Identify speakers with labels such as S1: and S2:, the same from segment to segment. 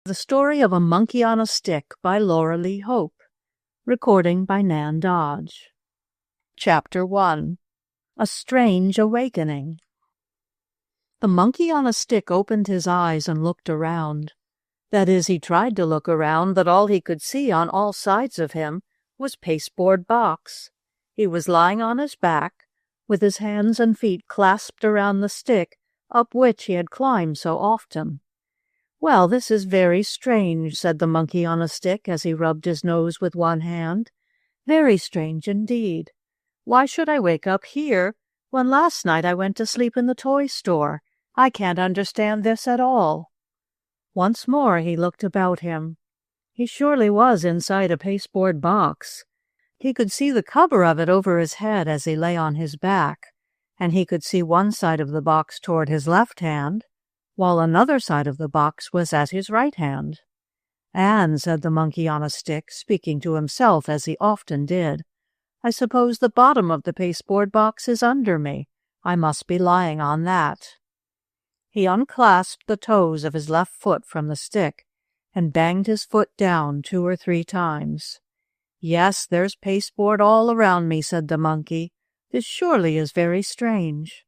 S1: The Story of a Monkey on a Stick by Laura Lee Hope. Recording by Nan Dodge. Chapter 1. A Strange Awakening. The monkey on a stick opened his eyes and looked around. That is, he tried to look around, but all he could see on all sides of him was pasteboard box. He was lying on his back, with his hands and feet clasped around the stick up which he had climbed so often. "Well, this is very strange," said the monkey on a stick as he rubbed his nose with one hand. "Very strange indeed. Why should I wake up here when last night I went to sleep in the toy store? I can't understand this at all." Once more he looked about him. He surely was inside a pasteboard box. He could see the cover of it over his head as he lay on his back, and he could see one side of the box toward his left hand, while another side of the box was at his right hand. "And," said the monkey on a stick, speaking to himself as he often did, "I suppose the bottom of the pasteboard box is under me. I must be lying on that." He unclasped the toes of his left foot from the stick and banged his foot down 2 or 3 times. "Yes, there's pasteboard all around me," said the monkey. "This surely is very strange.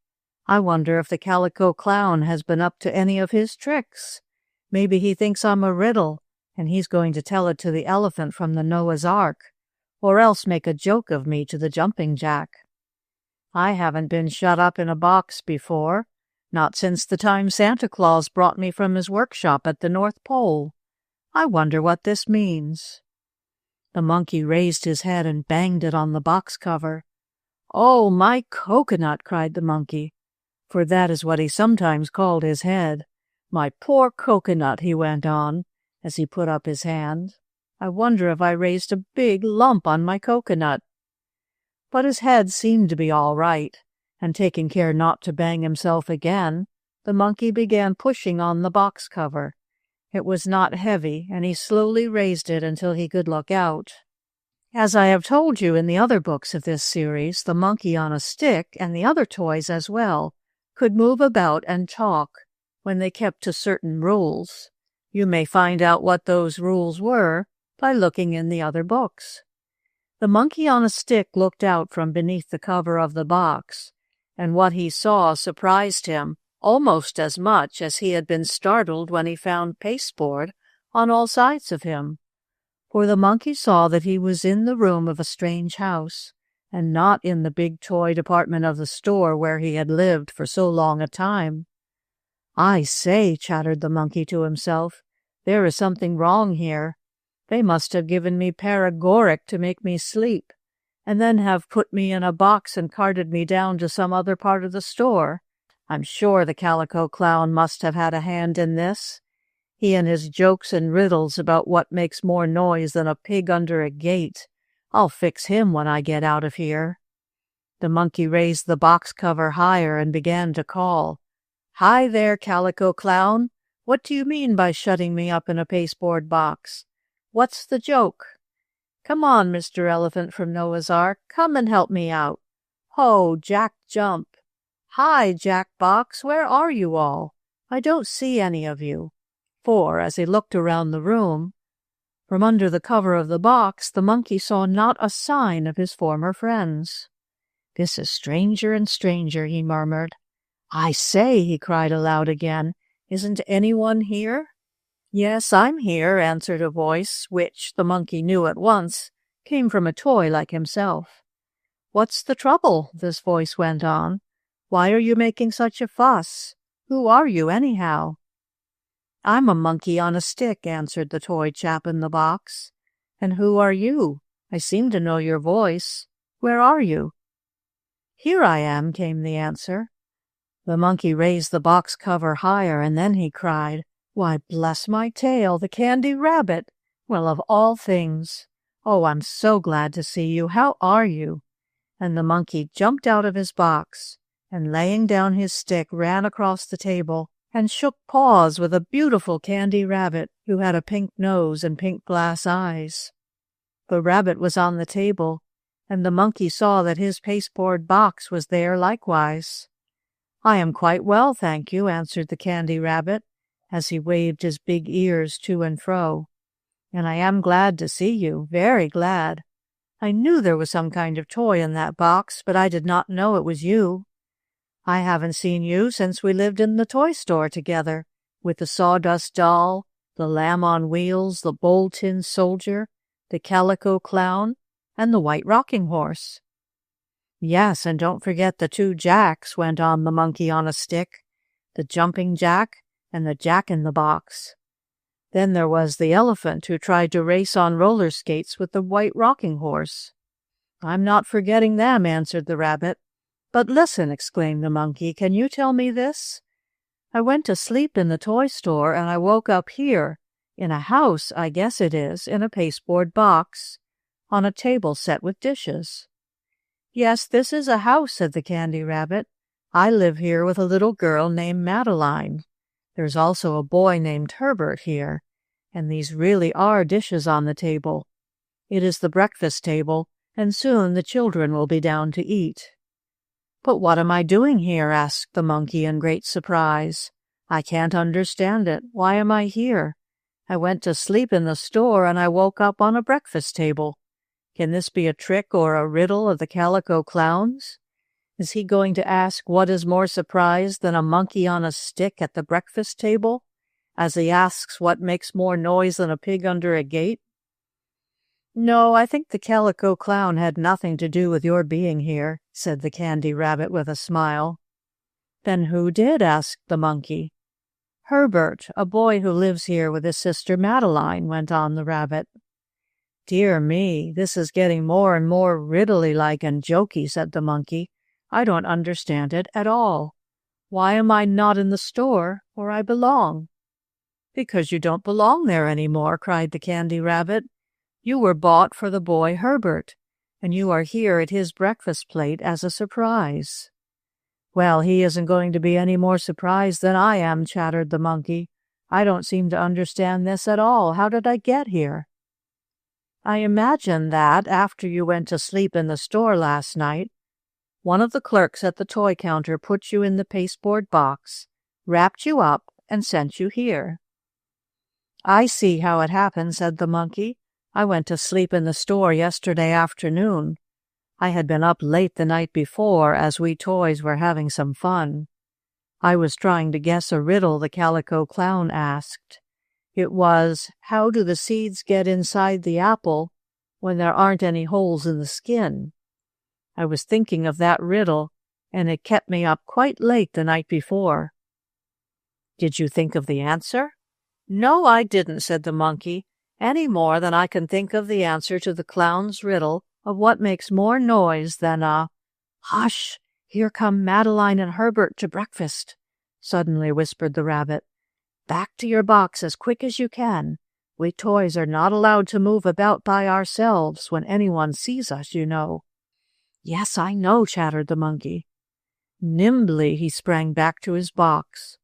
S1: I wonder if the Calico Clown has been up to any of his tricks. Maybe he thinks I'm a riddle, and he's going to tell it to the elephant from the Noah's Ark, or else make a joke of me to the jumping jack. I haven't been shut up in a box before, not since the time Santa Claus brought me from his workshop at the North Pole. I wonder what this means." The monkey raised his head and banged it on the box cover. "Oh, my coconut!" cried the monkey, for that is what he sometimes called his head. "My poor coconut," he went on, as he put up his hand. "I wonder if I raised a big lump on my coconut." But his head seemed to be all right, and taking care not to bang himself again, the monkey began pushing on the box cover. It was not heavy, and he slowly raised it until he could look out. As I have told you in the other books of this series, the monkey on a stick, and the other toys as well, could move about and talk when they kept to certain rules. You may find out what those rules were by looking in the other books. The monkey on a stick looked out from beneath the cover of the box, and what he saw surprised him almost as much as he had been startled when he found pasteboard on all sides of him. For the monkey saw that he was in the room of a strange house, and not in the big toy department of the store where he had lived for so long a time. "I say," chattered the monkey to himself, "there is something wrong here. They must have given me paregoric to make me sleep, and then have put me in a box and carted me down to some other part of the store. I'm sure the Calico Clown must have had a hand in this. He and his jokes and riddles about what makes more noise than a pig under a gate. I'll fix him when I get out of here." The monkey raised the box cover higher and began to call. "Hi there, Calico Clown. What do you mean by shutting me up in a pasteboard box? What's the joke? Come on, Mr. Elephant from Noah's Ark, come and help me out. Ho, Jack Jump. Hi, Jack Box, where are you all? I don't see any of you." For, as he looked around the room, from under the cover of the box, the monkey saw not a sign of his former friends. "This is stranger and stranger," he murmured. "I say," he cried aloud again, "isn't anyone here?" "Yes, I'm here," answered a voice, which, the monkey knew at once, came from a toy like himself. "What's the trouble?" this voice went on. "Why are you making such a fuss? Who are you, anyhow?" "I'm a monkey on a stick," answered the toy chap in the box. "And who are you? I seem to know your voice. Where are you?" "Here I am," came the answer. The monkey raised the box cover higher, and then he cried, "Why, bless my tail, the Candy Rabbit! Well, of all things! Oh, I'm so glad to see you. How are you?" And the monkey jumped out of his box, and laying down his stick, ran across the table and shook paws with a beautiful Candy Rabbit who had a pink nose and pink glass eyes. The rabbit was on the table, and the monkey saw that his pasteboard box was there likewise. "I am quite well, thank you," answered the Candy Rabbit, as he waved his big ears to and fro. "And I am glad to see you, very glad. I knew there was some kind of toy in that box, but I did not know it was you. I haven't seen you since we lived in the toy store together, with the sawdust doll, the lamb on wheels, the bold tin soldier, the calico clown, and the white rocking horse." "Yes, and don't forget the 2 jacks," went on the monkey on a stick, "the jumping jack and the jack-in-the-box. Then there was the elephant who tried to race on roller skates with the white rocking horse." "I'm not forgetting them," answered the rabbit. "But listen," exclaimed the monkey, "can you tell me this? I went to sleep in the toy store, and I woke up here, in a house, I guess it is, in a pasteboard box, on a table set with dishes." "Yes, this is a house," said the Candy Rabbit. "I live here with a little girl named Madeline. There's also a boy named Herbert here, and these really are dishes on the table. It is the breakfast table, and soon the children will be down to eat." "But what am I doing here?" asked the monkey in great surprise. "I can't understand it. Why am I here? I went to sleep in the store, and I woke up on a breakfast table. Can this be a trick or a riddle of the Calico Clown's? Is he going to ask what is more surprised than a monkey on a stick at the breakfast table, as he asks what makes more noise than a pig under a gate?" "No, I think the Calico Clown had nothing to do with your being here," said the Candy Rabbit with a smile. "Then who did?" asked the monkey. "Herbert, a boy who lives here with his sister Madeline," went on the rabbit. "Dear me, this is getting more and more riddly-like and jokey," said the monkey. "I don't understand it at all. Why am I not in the store where I belong?" "Because you don't belong there any more," cried the Candy Rabbit. "You were bought for the boy Herbert, and you are here at his breakfast plate as a surprise." "Well, he isn't going to be any more surprised than I am," chattered the monkey. "I don't seem to understand this at all. How did I get here?" "I imagine that, after you went to sleep in the store last night, one of the clerks at the toy counter put you in the pasteboard box, wrapped you up, and sent you here." "I see how it happened," said the monkey. "I went to sleep in the store yesterday afternoon. I had been up late the night before, as we toys were having some fun. I was trying to guess a riddle the Calico Clown asked. It was, how do the seeds get inside the apple when there aren't any holes in the skin? I was thinking of that riddle, and it kept me up quite late the night before." "Did you think of the answer?" "No, I didn't," said the monkey, "any more than I can think of the answer to the clown's riddle of what makes more noise than a—" "Hush! Here come Madeline and Herbert to breakfast," suddenly whispered the rabbit. "Back to your box as quick as you can. We toys are not allowed to move about by ourselves when anyone sees us, you know." "Yes, I know," chattered the monkey. Nimbly he sprang back to his box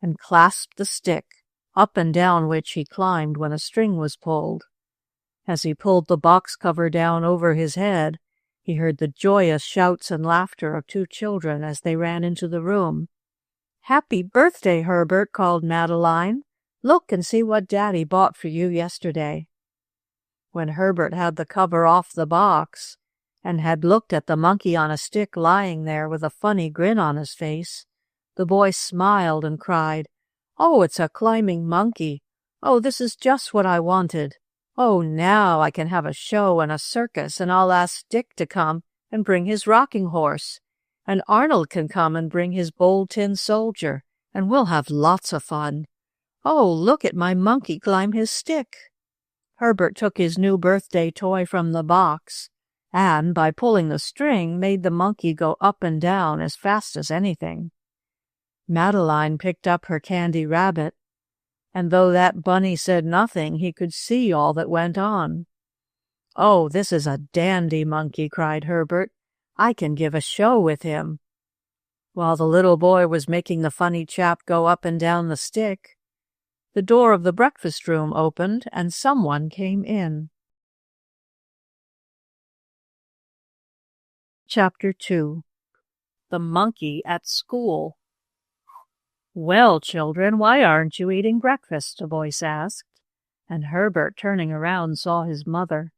S1: and clasped the stick, up and down which he climbed when a string was pulled. As he pulled the box cover down over his head, he heard the joyous shouts and laughter of 2 children as they ran into the room. "Happy birthday, Herbert," called Madeline. "Look and see what Daddy bought for you yesterday." When Herbert had the cover off the box, and had looked at the monkey on a stick lying there with a funny grin on his face, the boy smiled and cried, "Oh, it's a climbing monkey. Oh, this is just what I wanted. Oh, now I can have a show and a circus, and I'll ask Dick to come and bring his rocking horse, and Arnold can come and bring his bold tin soldier, and we'll have lots of fun. Oh, look at my monkey climb his stick." Herbert took his new birthday toy from the box, and, by pulling the string, made the monkey go up and down as fast as anything. Madeline picked up her Candy Rabbit, and though that bunny said nothing, he could see all that went on. "Oh, this is a dandy monkey," cried Herbert. "I can give a show with him." While the little boy was making the funny chap go up and down the stick, the door of the breakfast room opened, and someone came in. Chapter 2. The Monkey at School. "Well, children, why aren't you eating breakfast?" a voice asked, and Herbert, turning around, saw his mother.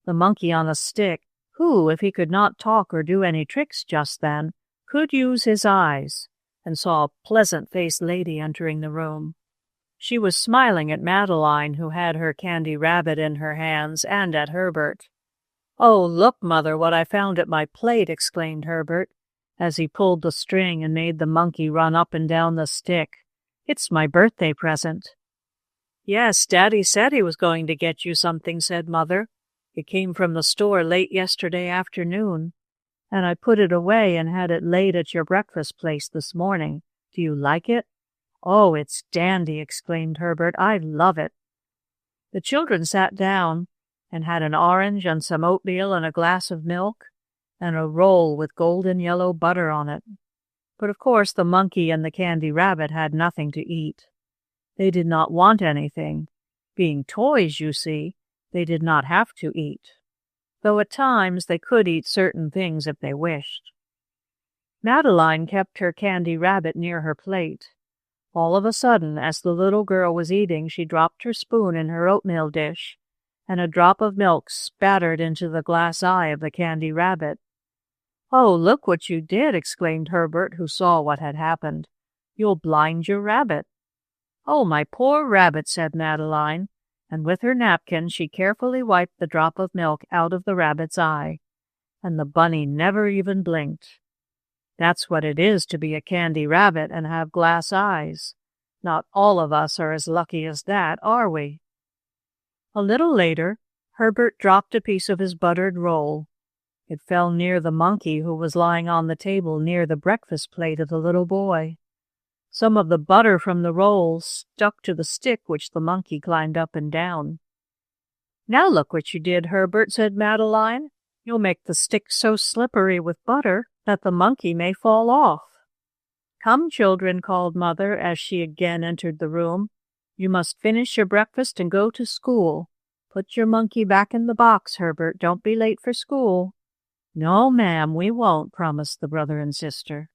S1: The monkey on a stick, who, if he could not talk or do any tricks just then, could use his eyes, and saw a pleasant-faced lady entering the room. She was smiling at Madeline, who had her candy rabbit in her hands, and at Herbert. "Oh, look, Mother, what I found at my plate!" exclaimed Herbert, as he pulled the string and made the monkey run up and down the stick. "It's my birthday present." "Yes, Daddy said he was going to get you something," said Mother. "It came from the store late yesterday afternoon, and I put it away and had it laid at your breakfast place this morning. Do you like it?" "Oh, it's dandy!" exclaimed Herbert. "I love it." The children sat down and had an orange and some oatmeal and a glass of milk and a roll with golden yellow butter on it. But of course the monkey and the candy rabbit had nothing to eat. They did not want anything. Being toys, you see, they did not have to eat, though at times they could eat certain things if they wished. Madeline kept her candy rabbit near her plate. All of a sudden, as the little girl was eating, she dropped her spoon in her oatmeal dish, and a drop of milk spattered into the glass eye of the candy rabbit. "Oh, look what you did!" exclaimed Herbert, who saw what had happened. "You'll blind your rabbit." "Oh, my poor rabbit," said Madeline, and with her napkin she carefully wiped the drop of milk out of the rabbit's eye, and the bunny never even blinked. That's what it is to be a candy rabbit and have glass eyes. Not all of us are as lucky as that, are we? A little later, Herbert dropped a piece of his buttered roll. It fell near the monkey, who was lying on the table near the breakfast plate of the little boy. Some of the butter from the roll stuck to the stick which the monkey climbed up and down. "Now look what you did, Herbert," said Madeline. "You'll make the stick so slippery with butter that the monkey may fall off." "Come, children," called Mother as she again entered the room. "You must finish your breakfast and go to school. Put your monkey back in the box, Herbert. Don't be late for school." "No, ma'am, we won't," promised the brother and sister.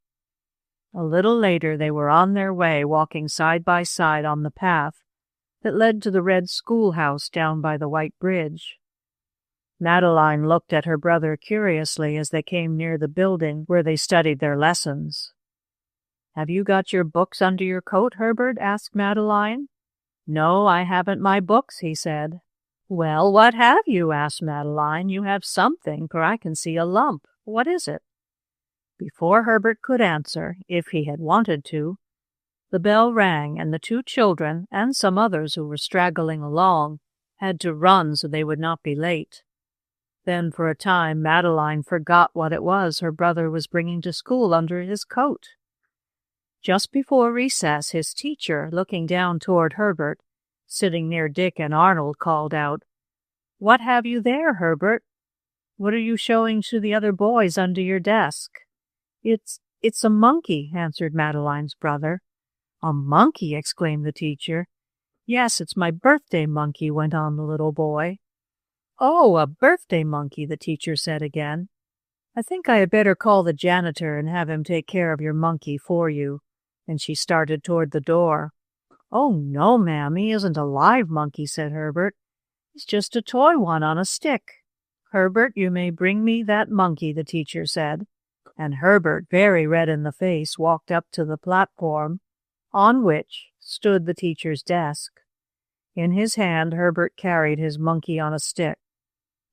S1: A little later they were on their way, walking side by side on the path that led to the red schoolhouse down by the white bridge. Madeline looked at her brother curiously as they came near the building where they studied their lessons. "Have you got your books under your coat, Herbert?" asked Madeline. "No, I haven't my books," he said. "Well, what have you?" asked Madeline. "You have something, for I can see a lump. What is it?" Before Herbert could answer, if he had wanted to, the bell rang, and the two children, and some others who were straggling along, had to run so they would not be late. Then for a time Madeline forgot what it was her brother was bringing to school under his coat. Just before recess, his teacher, looking down toward Herbert, sitting near Dick and Arnold, called out, "What have you there, Herbert? What are you showing to the other boys under your desk?" It's a monkey," answered Madeline's brother. "A monkey!" exclaimed the teacher. "Yes, it's my birthday monkey," went on the little boy. "Oh, a birthday monkey," the teacher said again. "I think I had better call the janitor and have him take care of your monkey for you." And she started toward the door. "Oh, no, ma'am, he isn't a live monkey," said Herbert. "He's just a toy one on a stick." "Herbert, you may bring me that monkey," the teacher said. And Herbert, very red in the face, walked up to the platform, on which stood the teacher's desk. In his hand, Herbert carried his monkey on a stick.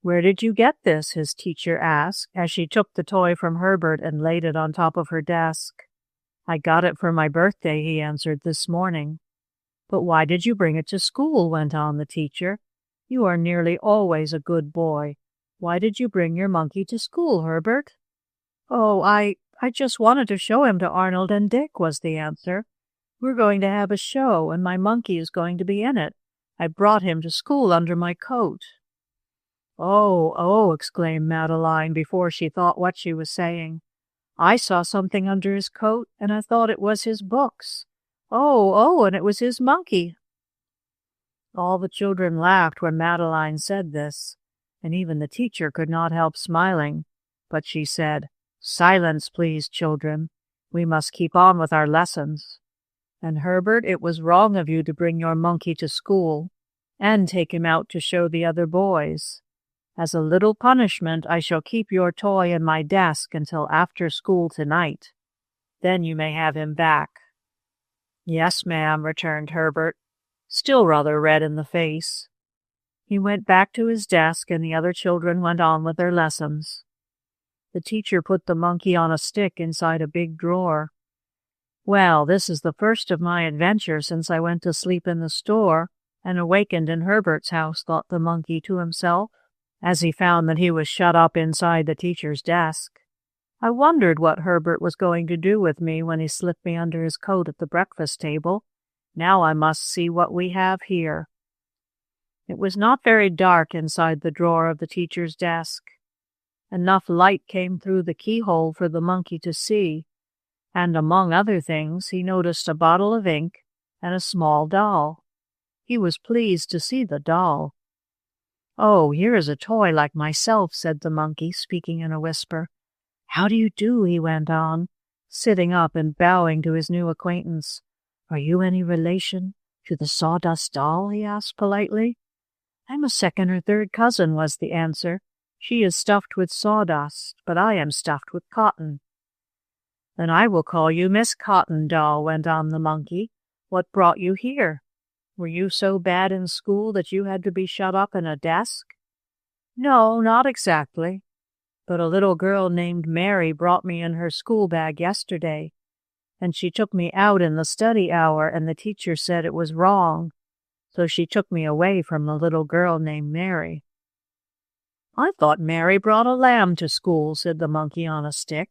S1: "Where did you get this?" his teacher asked, as she took the toy from Herbert and laid it on top of her desk. "I got it for my birthday," he answered, "this morning." "But why did you bring it to school?" went on the teacher. "You are nearly always a good boy. Why did you bring your monkey to school, Herbert?" "Oh, I just wanted to show him to Arnold and Dick," was the answer. "We're going to have a show, and my monkey is going to be in it. I brought him to school under my coat." Oh, exclaimed Madeline before she thought what she was saying. "I saw something under his coat, and I thought it was his books. Oh, and it was his monkey." All the children laughed when Madeline said this, and even the teacher could not help smiling. But she said, "Silence, please, children. We must keep on with our lessons." And Herbert, it was wrong of you to bring your monkey to school and take him out to show the other boys. As a little punishment, I shall keep your toy in my desk until after school tonight. Then you may have him back." "Yes, ma'am," returned Herbert, still rather red in the face. He went back to his desk, and the other children went on with their lessons. The teacher put the monkey on a stick inside a big drawer. "Well, this is the first of my adventure since I went to sleep in the store and awakened in Herbert's house," thought the monkey to himself, as he found that he was shut up inside the teacher's desk. "I wondered what Herbert was going to do with me when he slipped me under his coat at the breakfast table. Now I must see what we have here." It was not very dark inside the drawer of the teacher's desk. Enough light came through the keyhole for the monkey to see, and among other things he noticed a bottle of ink and a small doll. He was pleased to see the doll. "Oh, here is a toy like myself," said the monkey, speaking in a whisper. "How do you do?" he went on, sitting up and bowing to his new acquaintance. "Are you any relation to the sawdust doll?" he asked politely. "I'm a second or third cousin," was the answer. "She is stuffed with sawdust, but I am stuffed with cotton." "Then I will call you Miss Cotton Doll," went on the monkey. "What brought you here? Were you so bad in school that you had to be shut up in a desk?" "No, not exactly. But a little girl named Mary brought me in her school bag yesterday, and she took me out in the study hour, and the teacher said it was wrong, so she took me away from the little girl named Mary." "I thought Mary brought a lamb to school," said the monkey on a stick,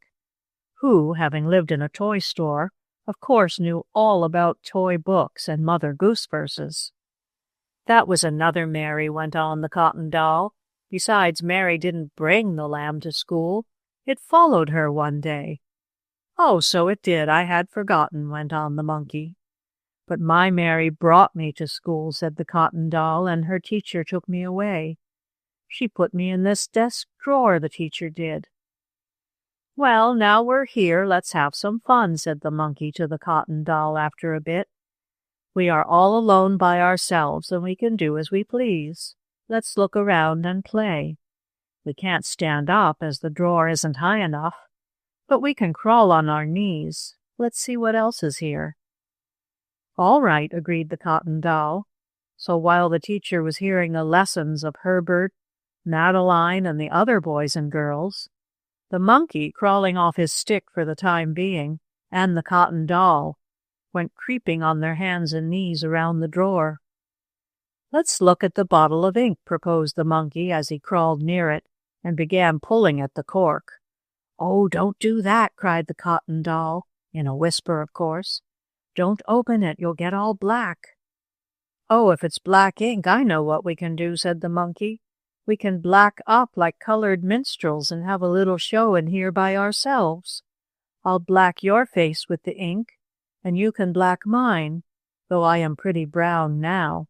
S1: who, having lived in a toy store, of course knew all about toy books and Mother Goose verses. "That was another Mary," went on the cotton doll. "Besides, Mary didn't bring the lamb to school. It followed her one day." "Oh, so it did. I had forgotten," went on the monkey. "But my Mary brought me to school," said the cotton doll, "and her teacher took me away. She put me in this desk drawer, the teacher did." "Well, now we're here, let's have some fun," said the monkey to the cotton doll after a bit. "We are all alone by ourselves, and we can do as we please. Let's look around and play. We can't stand up, as the drawer isn't high enough, but we can crawl on our knees. Let's see what else is here." "All right," agreed the cotton doll. So while the teacher was hearing the lessons of Herbert, Madeline, and the other boys and girls, the monkey, crawling off his stick for the time being, and the cotton doll, went creeping on their hands and knees around the drawer. "Let's look at the bottle of ink," proposed the monkey as he crawled near it and began pulling at the cork. "Oh, don't do that," cried the cotton doll, in a whisper, of course. "Don't open it, you'll get all black." "Oh, if it's black ink, I know what we can do," said the monkey. "We can black up like colored minstrels and have a little show in here by ourselves. I'll black your face with the ink, and you can black mine, though I am pretty brown now."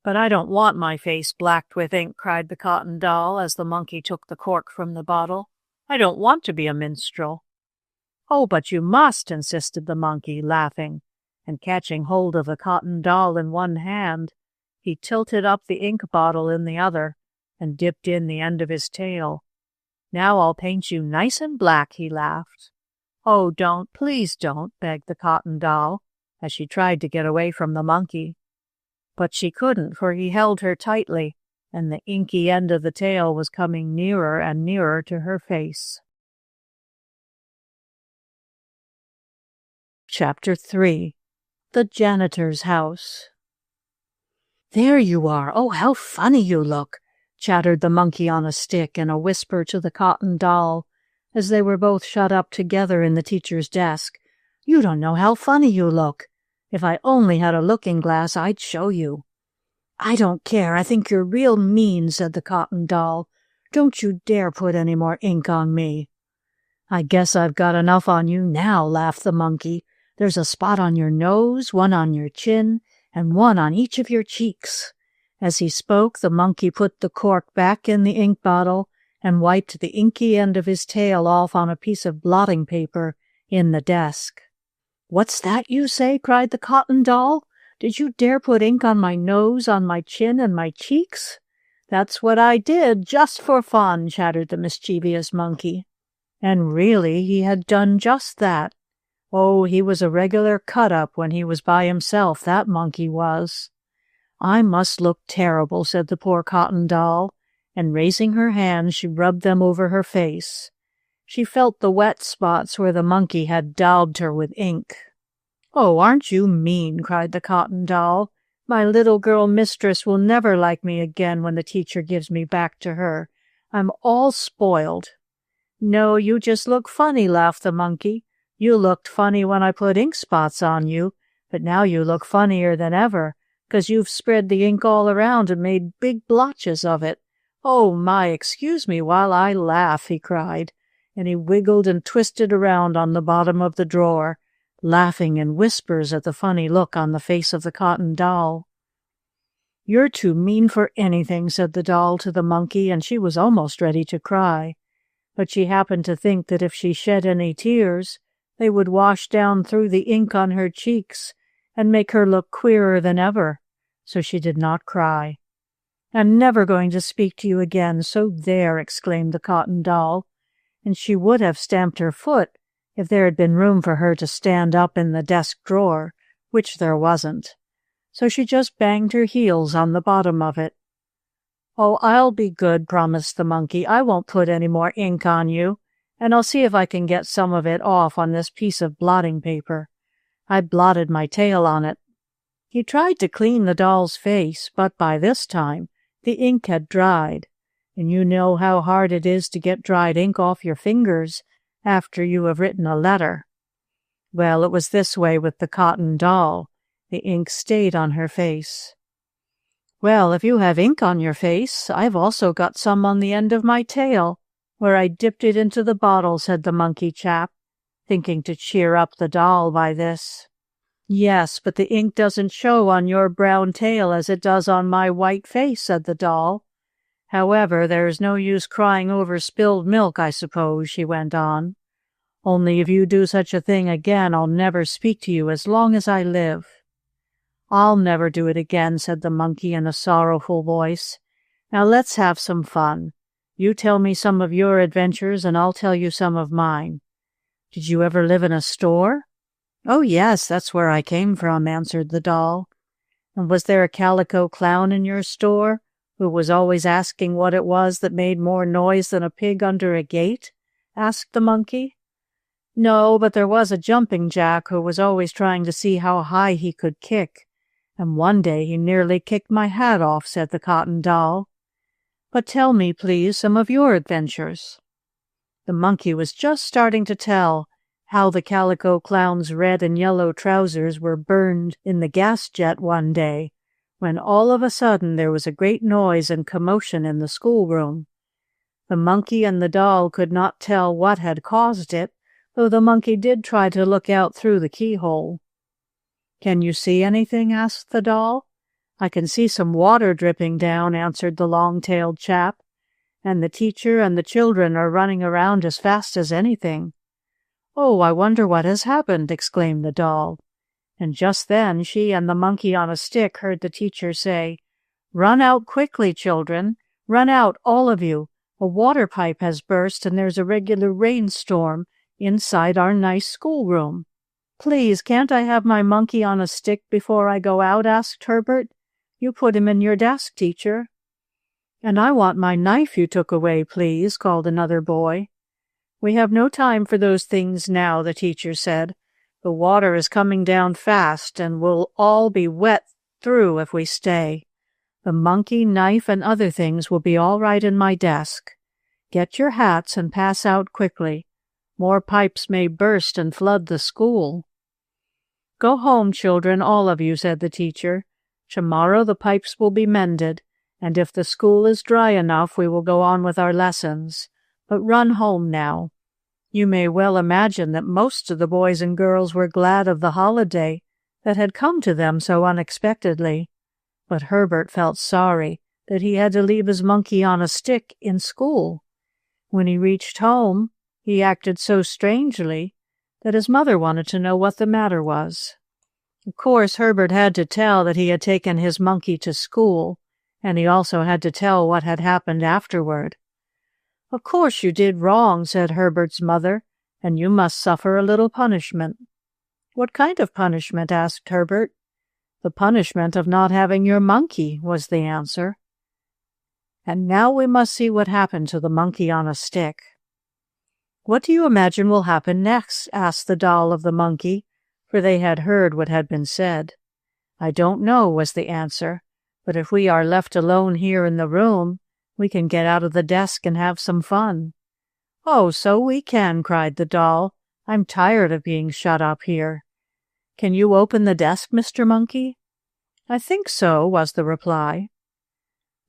S1: "But I don't want my face blacked with ink," cried the cotton doll as the monkey took the cork from the bottle. "I don't want to be a minstrel." "Oh, but you must," insisted the monkey, laughing, and catching hold of the cotton doll in one hand, he tilted up the ink bottle in the other, and dipped in the end of his tail. "Now I'll paint you nice and black," he laughed. "Oh, don't, please don't," begged the cotton doll, as she tried to get away from the monkey. But she couldn't, for he held her tightly, and the inky end of the tail was coming nearer and nearer to her face. Chapter 3. The Janitor's House. "There you are! Oh, how funny you look!" chattered the monkey on a stick in a whisper to the cotton doll, as they were both shut up together in the teacher's desk. "You don't know how funny you look. If I only had a looking-glass, I'd show you." "I don't care. I think you're real mean," said the cotton doll. "Don't you dare put any more ink on me." "I guess I've got enough on you now," laughed the monkey. "There's a spot on your nose, one on your chin, and one on each of your cheeks." As he spoke, the monkey put the cork back in the ink bottle and wiped the inky end of his tail off on a piece of blotting paper in the desk. "What's that you say?" cried the cotton doll. "Did you dare put ink on my nose, on my chin, and my cheeks?" "That's what I did, just for fun," chattered the mischievous monkey. And really he had done just that. Oh, he was a regular cut-up when he was by himself, that monkey was. "I must look terrible," said the poor cotton doll, and raising her hands she rubbed them over her face. She felt the wet spots where the monkey had daubed her with ink. "Oh, aren't you mean?" cried the cotton doll. "My little girl mistress will never like me again when the teacher gives me back to her. I'm all spoiled." "No, you just look funny," laughed the monkey. "You looked funny when I put ink spots on you, but now you look funnier than ever, 'cause you've spread the ink all around and made big blotches of it. Oh my, excuse me while I laugh," he cried, and he wiggled and twisted around on the bottom of the drawer, laughing in whispers at the funny look on the face of the cotton doll. "You're too mean for anything," said the doll to the monkey, and she was almost ready to cry. But she happened to think that if she shed any tears, they would wash down through the ink on her cheeks and make her look queerer than ever, so she did not cry. "I'm never going to speak to you again, so there!" exclaimed the cotton doll, and she would have stamped her foot if there had been room for her to stand up in the desk drawer, which there wasn't. So she just banged her heels on the bottom of it. "Oh, I'll be good," promised the monkey. "I won't put any more ink on you, and I'll see if I can get some of it off on this piece of blotting paper. I blotted my tail on it." He tried to clean the doll's face, but by this time the ink had dried, and you know how hard it is to get dried ink off your fingers after you have written a letter. Well, it was this way with the cotton doll. The ink stayed on her face. "Well, if you have ink on your face, I've also got some on the end of my tail, where I dipped it into the bottle," said the monkey chap, thinking to cheer up the doll by this. "Yes, but the ink doesn't show on your brown tail as it does on my white face," said the doll. "However, there's no use crying over spilled milk, I suppose," she went on. "Only if you do such a thing again, I'll never speak to you as long as I live." "I'll never do it again," said the monkey in a sorrowful voice. "Now let's have some fun. You tell me some of your adventures, and I'll tell you some of mine. Did you ever live in a store?" "Oh, yes, that's where I came from," answered the doll. "And was there a calico clown in your store who was always asking what it was that made more noise than a pig under a gate?" asked the monkey. "No, but there was a jumping jack who was always trying to see how high he could kick, and one day he nearly kicked my hat off," said the cotton doll. "But tell me, please, some of your adventures." The monkey was just starting to tell how the calico clown's red and yellow trousers were burned in the gas jet one day, when all of a sudden there was a great noise and commotion in the schoolroom. The monkey and the doll could not tell what had caused it, though the monkey did try to look out through the keyhole. "Can you see anything?" asked the doll. "I can see some water dripping down," answered the long-tailed chap, "and the teacher and the children are running around as fast as anything." "Oh, I wonder what has happened," exclaimed the doll. And just then she and the monkey on a stick heard the teacher say, "Run out quickly, children. Run out, all of you. A water pipe has burst and there's a regular rainstorm inside our nice schoolroom." "Please, can't I have my monkey on a stick before I go out?" asked Herbert. "You put him in your desk, teacher." "And I want my knife you took away, please," called another boy. "We have no time for those things now," the teacher said. "The water is coming down fast, and we'll all be wet through if we stay. The monkey, knife, and other things will be all right in my desk. Get your hats and pass out quickly. More pipes may burst and flood the school." "Go home, children, all of you," said the teacher. "Tomorrow the pipes will be mended, and if the school is dry enough, we will go on with our lessons. But run home now." You may well imagine that most of the boys and girls were glad of the holiday that had come to them so unexpectedly. But Herbert felt sorry that he had to leave his monkey on a stick in school. When he reached home, he acted so strangely that his mother wanted to know what the matter was. Of course, Herbert had to tell that he had taken his monkey to school, and he also had to tell what had happened afterward. "Of course you did wrong," said Herbert's mother, "and you must suffer a little punishment." "What kind of punishment?" asked Herbert. "The punishment of not having your monkey," was the answer. And now we must see what happened to the monkey on a stick. "What do you imagine will happen next?" asked the doll of the monkey, for they had heard what had been said. "I don't know," was the answer, "but if we are left alone here in the room, we can get out of the desk and have some fun." "Oh, so we can," cried the doll. "I'm tired of being shut up here." "Can you open the desk, Mr. Monkey?" "I think so," was the reply.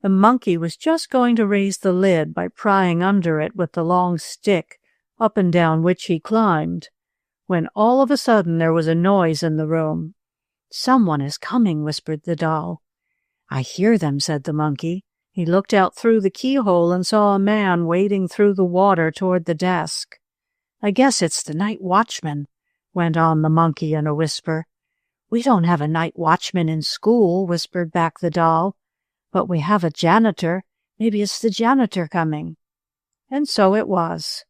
S1: The monkey was just going to raise the lid by prying under it with the long stick up and down which he climbed, when all of a sudden there was a noise in the room. "Someone is coming," whispered the doll. "I hear them," said the monkey. He looked out through the keyhole and saw a man wading through the water toward the desk. "I guess it's the night watchman," went on the monkey in a whisper. "We don't have a night watchman in school," whispered back the doll, "but we have a janitor. Maybe it's the janitor coming." And so it was.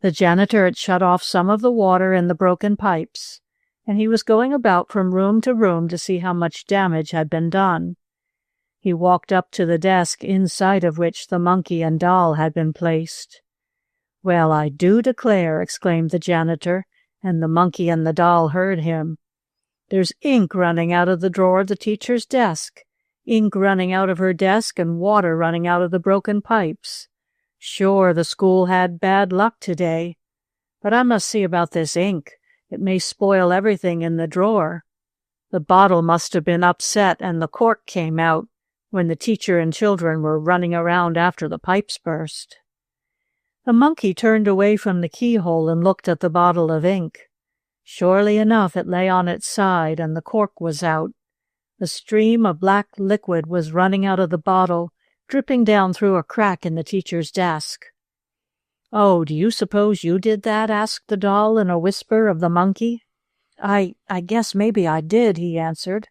S1: The janitor had shut off some of the water in the broken pipes, and he was going about from room to room to see how much damage had been done. He walked up to the desk inside of which the monkey and doll had been placed. "Well, I do declare," exclaimed the janitor, and the monkey and the doll heard him. "There's ink running out of the drawer of the teacher's desk, ink running out of her desk, and water running out of the broken pipes. Sure, the school had bad luck today. But I must see about this ink. It may spoil everything in the drawer. The bottle must have been upset and the cork came out when the teacher and children were running around after the pipes burst." The monkey turned away from the keyhole and looked at the bottle of ink. Surely enough, it lay on its side, and the cork was out. A stream of black liquid was running out of the bottle, dripping down through a crack in the teacher's desk. "Oh, do you suppose you did that?" asked the doll in a whisper of the monkey. I guess maybe I did," he answered.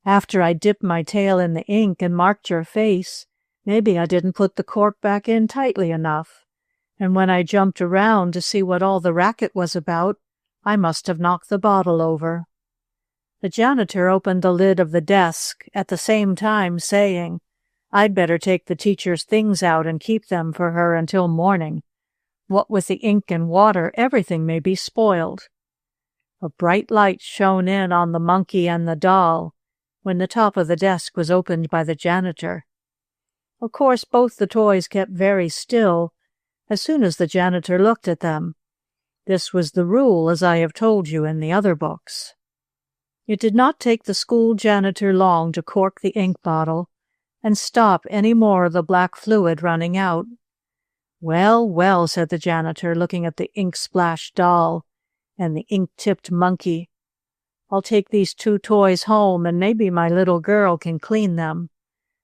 S1: "After I dipped my tail in the ink and marked your face, maybe I didn't put the cork back in tightly enough. And when I jumped around to see what all the racket was about, I must have knocked the bottle over." The janitor opened the lid of the desk, at the same time saying, "I'd better take the teacher's things out and keep them for her until morning. What with the ink and water, everything may be spoiled." A bright light shone in on the monkey and the doll when the top of the desk was opened by the janitor. Of course, both the toys kept very still as soon as the janitor looked at them. This was the rule, as I have told you in the other books. It did not take the school janitor long to cork the ink bottle and stop any more of the black fluid running out. "Well, well," said the janitor, looking at the ink-splashed doll and the ink-tipped monkey. "I'll take these two toys home, and maybe my little girl can clean them.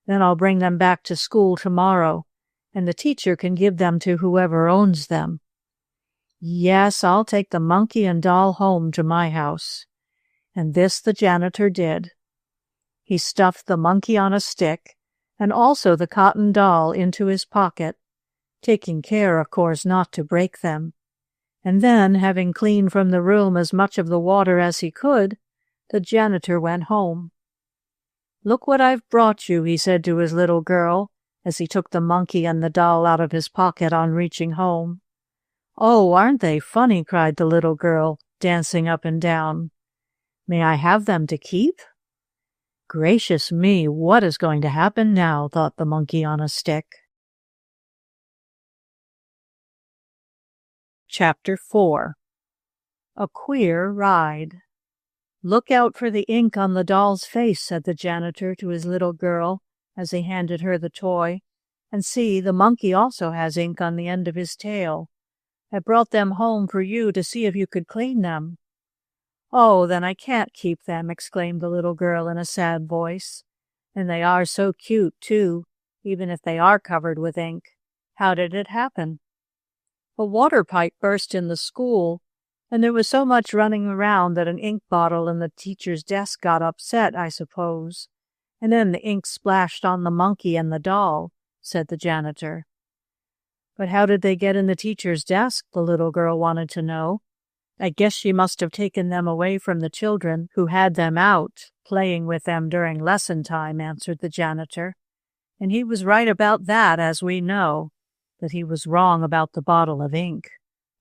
S1: Then I'll bring them back to school tomorrow, and the teacher can give them to whoever owns them. Yes, I'll take the monkey and doll home to my house." And this the janitor did. He stuffed the monkey on a stick and also the cotton doll into his pocket, taking care, of course, not to break them. And then, having cleaned from the room as much of the water as he could, the janitor went home. "Look what I've brought you," he said to his little girl, as he took the monkey and the doll out of his pocket on reaching home. "Oh, aren't they funny?" cried the little girl, dancing up and down. "May I have them to keep?" Gracious me, what is going to happen now? Thought the monkey on a stick. Chapter 4. A Queer Ride. "Look out for the ink on the doll's face," said the janitor to his little girl as he handed her the toy. "And see, the monkey also has ink on the end of his tail. I brought them home for you to see if you could clean them." "Oh, then I can't keep them," exclaimed the little girl in a sad voice. "And they are so cute, too, even if they are covered with ink. How did it happen?" "A water pipe burst in the school, And there was so much running around that an ink bottle in the teacher's desk got upset, I suppose. And then the ink splashed on the monkey and the doll," said the janitor. "But how did they get in the teacher's desk?" the little girl wanted to know. "I guess she must have taken them away from the children who had them out, playing with them during lesson time," answered the janitor. "And he was right about that, as we know, that he was wrong about the bottle of ink.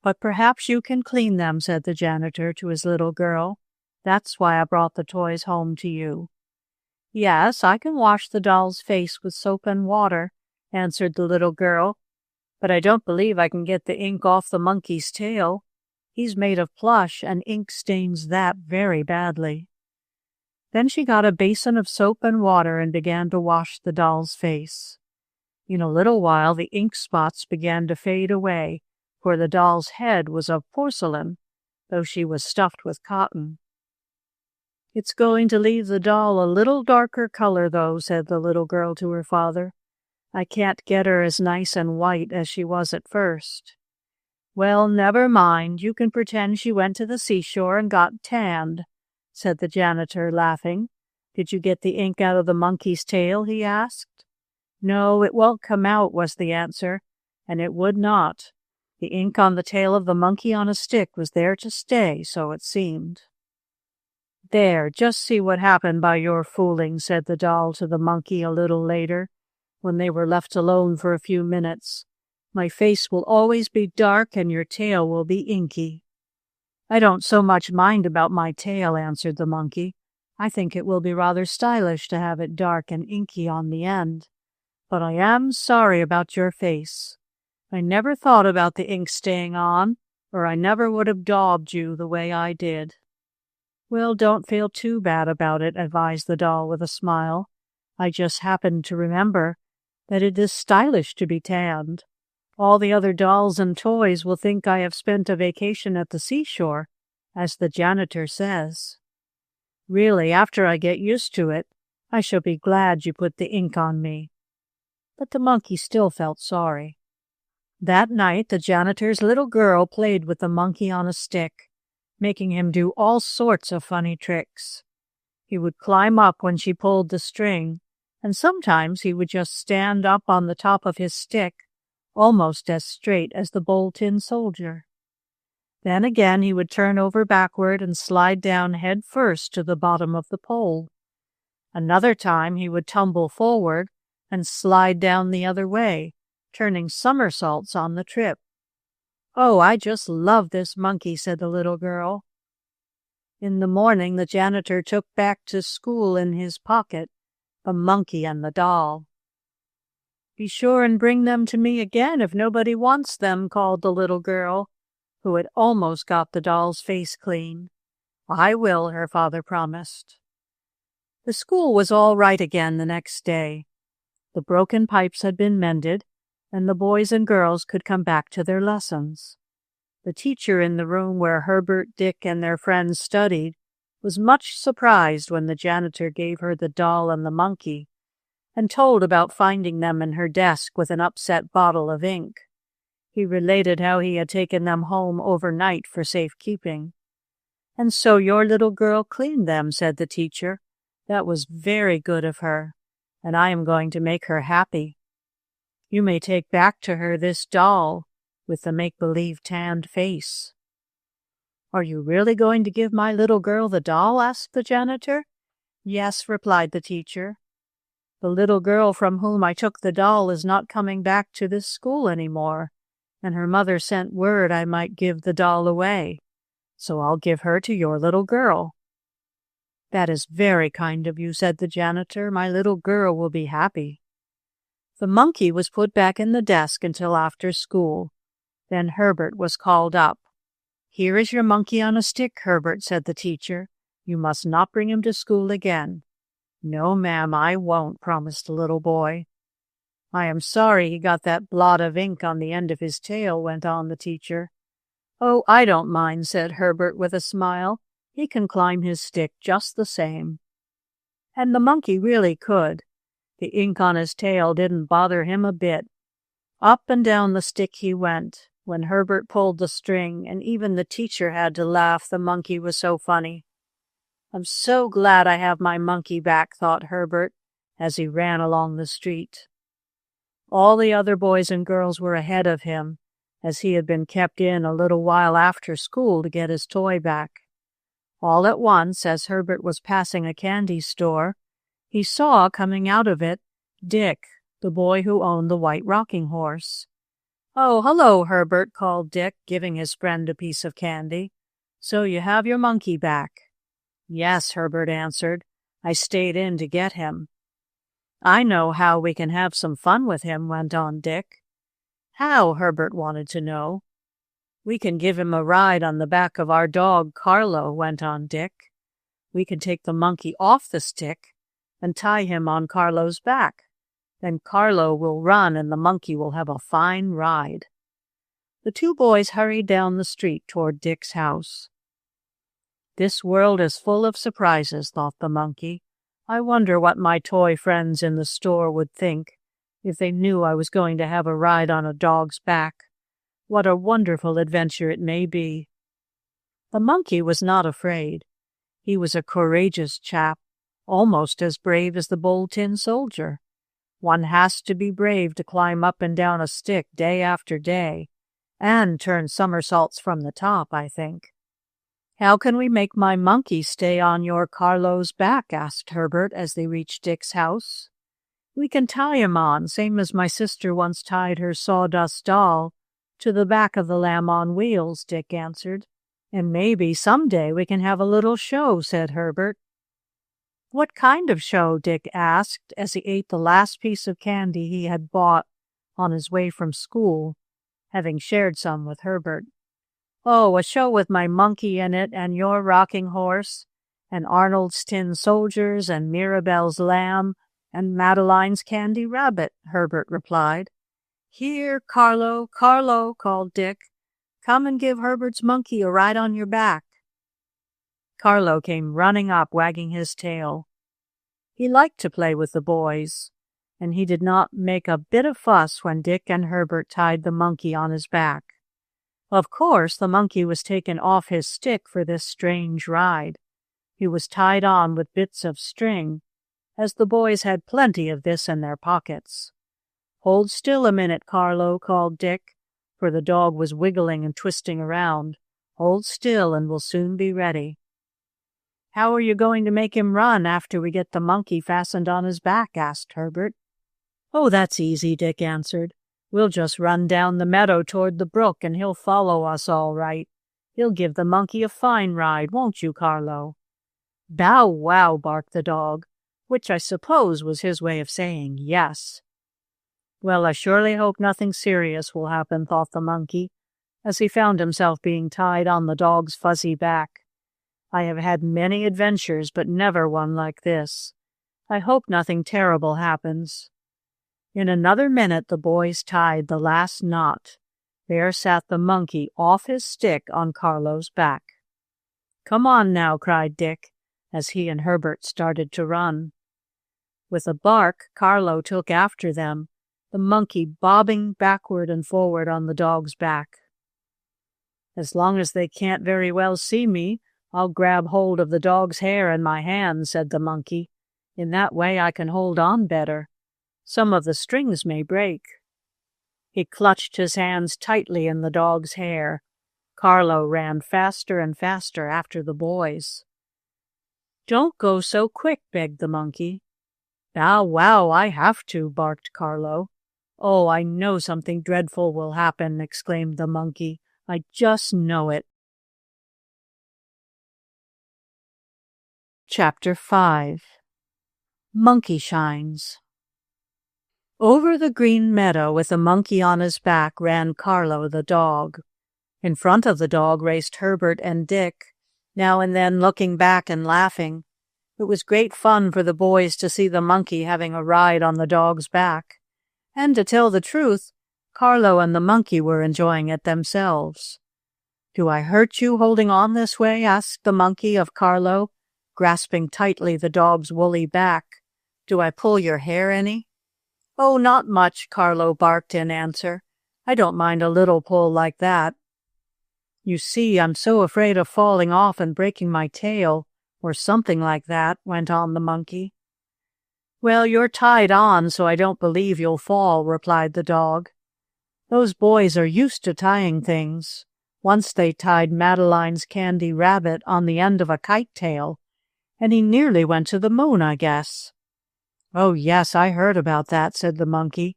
S1: But perhaps you can clean them," said the janitor to his little girl. "That's why I brought the toys home to you." "Yes, I can wash the doll's face with soap and water," answered the little girl, "but I don't believe I can get the ink off the monkey's tail. He's made of plush, and ink stains that very badly." Then she got a basin of soap and water and began to wash the doll's face. In a little while the ink spots began to fade away, for the doll's head was of porcelain, though she was stuffed with cotton. "It's going to leave the doll a little darker color, though," said the little girl to her father. "I can't get her as nice and white as she was at first." "Well, never mind. You can pretend she went to the seashore and got tanned," said the janitor, laughing. "Did you get the ink out of the monkey's tail?" he asked. "No, it won't come out," was the answer, and it would not. The ink on the tail of the monkey on a stick was there to stay, so it seemed. "There, just see what happened by your fooling," said the doll to the monkey a little later, when they were left alone for a few minutes. "My face will always be dark and your tail will be inky." "I don't so much mind about my tail," answered the monkey. "I think it will be rather stylish to have it dark and inky on the end. But I am sorry about your face. I never thought about the ink staying on, or I never would have daubed you the way I did." "Well, don't feel too bad about it," advised the doll with a smile. "I just happened to remember that it is stylish to be tanned. All the other dolls and toys will think I have spent a vacation at the seashore, as the janitor says. Really, after I get used to it, I shall be glad you put the ink on me." But the monkey still felt sorry. That night the janitor's little girl played with the monkey on a stick, making him do all sorts of funny tricks. He would climb up when she pulled the string, and sometimes he would just stand up on the top of his stick, almost as straight as the Bold Tin Soldier. Then again he would turn over backward and slide down head first to the bottom of the pole. Another time he would tumble forward and slide down the other way, turning somersaults on the trip. "Oh, I just love this monkey," said the little girl. In the morning the janitor took back to school in his pocket the monkey and the doll. "Be sure and bring them to me again if nobody wants them," called the little girl, who had almost got the doll's face clean. "I will," her father promised. The school was all right again the next day. The broken pipes had been mended, and the boys and girls could come back to their lessons. The teacher in the room where Herbert, Dick, and their friends studied was much surprised when the janitor gave her the doll and the monkey, and told about finding them in her desk with an upset bottle of ink. He related how he had taken them home overnight for safekeeping. "And so your little girl cleaned them," said the teacher. "That was very good of her, and I am going to make her happy. You may take back to her this doll with the make-believe tanned face." "Are you really going to give my little girl the doll?" asked the janitor. "Yes," replied the teacher. "The little girl from whom I took the doll is not coming back to this school any more, and her mother sent word I might give the doll away, so I'll give her to your little girl." "That is very kind of you," said the janitor. "My little girl will be happy." The monkey was put back in the desk until after school. Then Herbert was called up. "Here is your monkey on a stick, Herbert," said the teacher. "You must not bring him to school again." "No, ma'am, I won't," promised the little boy. "I am sorry he got that blot of ink on the end of his tail," went on the teacher. "Oh, I don't mind," said Herbert with a smile. "He can climb his stick just the same." And the monkey really could. The ink on his tail didn't bother him a bit. Up and down the stick he went, When Herbert pulled the string, and even the teacher had to laugh, the monkey was so funny. "I'm so glad I have my monkey back," thought Herbert, as he ran along the street. All the other boys and girls were ahead of him, as he had been kept in a little while after school to get his toy back. All at once, as Herbert was passing a candy store, he saw coming out of it Dick, the boy who owned the white rocking horse. "Oh, hello, Herbert," called Dick, giving his friend a piece of candy. "So you have your monkey back?" "Yes," Herbert answered. "I stayed in to get him." "I know how we can have some fun with him," went on Dick. "How?" Herbert wanted to know. "We can give him a ride on the back of our dog, Carlo," went on Dick. "We can take the monkey off the stick and tie him on Carlo's back. Then Carlo will run and the monkey will have a fine ride." The two boys hurried down the street toward Dick's house. "This world is full of surprises," thought the monkey. "I wonder what my toy friends in the store would think if they knew I was going to have a ride on a dog's back. What a wonderful adventure it may be." The monkey was not afraid. He was a courageous chap, almost as brave as the Bold Tin Soldier. One has to be brave to climb up and down a stick day after day, and turn somersaults from the top, I think. "How can we make my monkey stay on your Carlo's back?" asked Herbert as they reached Dick's house. "We can tie him on, same as my sister once tied her sawdust doll to the back of the Lamb on Wheels," Dick answered. "And maybe someday we can have a little show," said Herbert. "What kind of show?" Dick asked as he ate the last piece of candy he had bought on his way from school, having shared some with Herbert. "Oh, a show with my monkey in it, and your rocking horse, and Arnold's tin soldiers, and Mirabelle's lamb, and Madeline's candy rabbit," Herbert replied. "Here, Carlo, Carlo," called Dick. "Come and give Herbert's monkey a ride on your back." Carlo came running up, wagging his tail. He liked to play with the boys, and he did not make a bit of fuss when Dick and Herbert tied the monkey on his back. Of course, the monkey was taken off his stick for this strange ride. He was tied on with bits of string, as the boys had plenty of this in their pockets. "Hold still a minute, Carlo," called Dick, for the dog was wiggling and twisting around. "Hold still, and we'll soon be ready." "How are you going to make him run after we get the monkey fastened on his back?" asked Herbert. "Oh, that's easy," Dick answered. "We'll just run down the meadow toward the brook, and he'll follow us all right. He'll give the monkey a fine ride, won't you, Carlo?" "Bow wow," barked the dog, which I suppose was his way of saying yes. "Well, I surely hope nothing serious will happen," thought the monkey, as he found himself being tied on the dog's fuzzy back. "I have had many adventures, but never one like this. I hope nothing terrible happens." In another minute the boys tied the last knot. There sat the monkey off his stick on Carlo's back. "Come on now," cried Dick, as he and Herbert started to run. With a bark, Carlo took after them, the monkey bobbing backward and forward on the dog's back. "As long as they can't very well see me, I'll grab hold of the dog's hair in my hand," said the monkey. "In that way I can hold on better. Some of the strings may break." He clutched his hands tightly in the dog's hair. Carlo ran faster and faster after the boys. "Don't go so quick," begged the monkey. "Bow wow, I have to," barked Carlo. "Oh, I know something dreadful will happen," exclaimed the monkey. "I just know it." Chapter 5 Monkeyshines. Over the green meadow with the monkey on his back ran Carlo the dog. In front of the dog raced Herbert and Dick, now and then looking back and laughing. It was great fun for the boys to see the monkey having a ride on the dog's back. And to tell the truth, Carlo and the monkey were enjoying it themselves. "Do I hurt you holding on this way?" asked the monkey of Carlo, grasping tightly the dog's woolly back. "Do I pull your hair any?" "Oh, not much," Carlo barked in answer. I don't mind a little pull like that. You see, I'm so afraid of falling off and breaking my tail, or something like that, went on the monkey. Well, you're tied on, so I don't believe you'll fall, replied the dog. Those boys are used to tying things. Once they tied Madeline's candy rabbit on the end of a kite tail, and he nearly went to the moon, I guess. Oh, yes, I heard about that, said the monkey.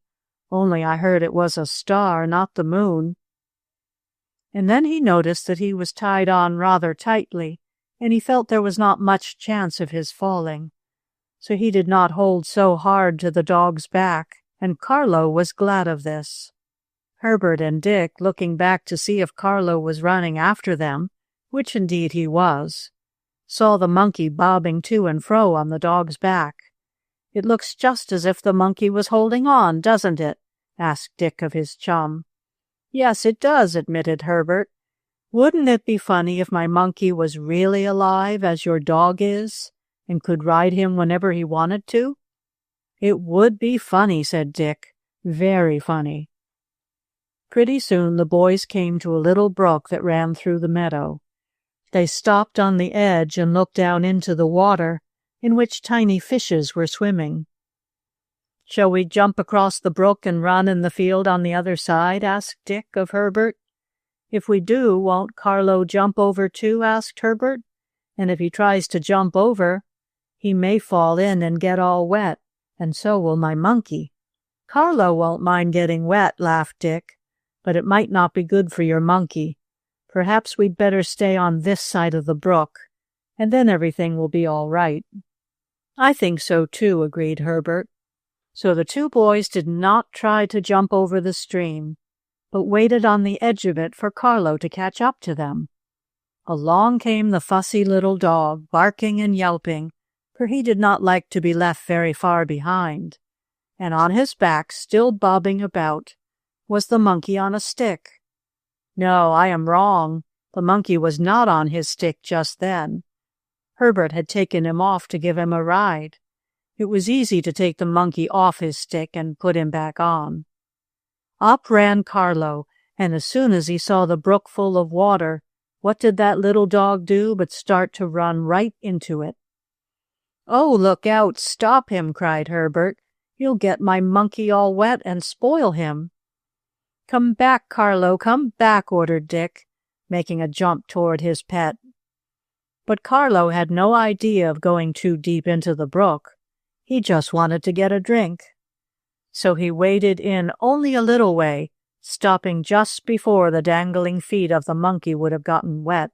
S1: Only I heard it was a star, not the moon. And then he noticed that he was tied on rather tightly, and he felt there was not much chance of his falling. So he did not hold so hard to the dog's back, and Carlo was glad of this. Herbert and Dick, looking back to see if Carlo was running after them, which indeed he was, saw the monkey bobbing to and fro on the dog's back. It looks just as if the monkey was holding on, doesn't it? Asked Dick of his chum. Yes, it does, admitted Herbert. Wouldn't it be funny if my monkey was really alive, as your dog is, and could ride him whenever he wanted to? It would be funny, said Dick. Very funny. Pretty soon the boys came to a little brook that ran through the meadow. They stopped on the edge and looked down into the water, in which tiny fishes were swimming. Shall we jump across the brook and run in the field on the other side? Asked Dick of Herbert. If we do, won't Carlo jump over too? Asked Herbert. And if he tries to jump over, he may fall in and get all wet, and so will my monkey. Carlo won't mind getting wet, laughed Dick, but it might not be good for your monkey. Perhaps we'd better stay on this side of the brook, and then everything will be all right. I think so too, agreed Herbert. So the two boys did not try to jump over the stream, but waited on the edge of it for Carlo to catch up to them. Along came the fussy little dog, barking and yelping, for he did not like to be left very far behind. And on his back, still bobbing about, was the monkey on a stick. No, I am wrong. The monkey was not on his stick just then. Herbert had taken him off to give him a ride. It was easy to take the monkey off his stick and put him back on. Up ran Carlo, and as soon as he saw the brook full of water, what did that little dog do but start to run right into it? Oh, look out! Stop him! Cried Herbert. You'll get my monkey all wet and spoil him. Come back, Carlo, come back, ordered Dick, making a jump toward his pet. But Carlo had no idea of going too deep into the brook. He just wanted to get a drink. So he waded in only a little way, stopping just before the dangling feet of the monkey would have gotten wet.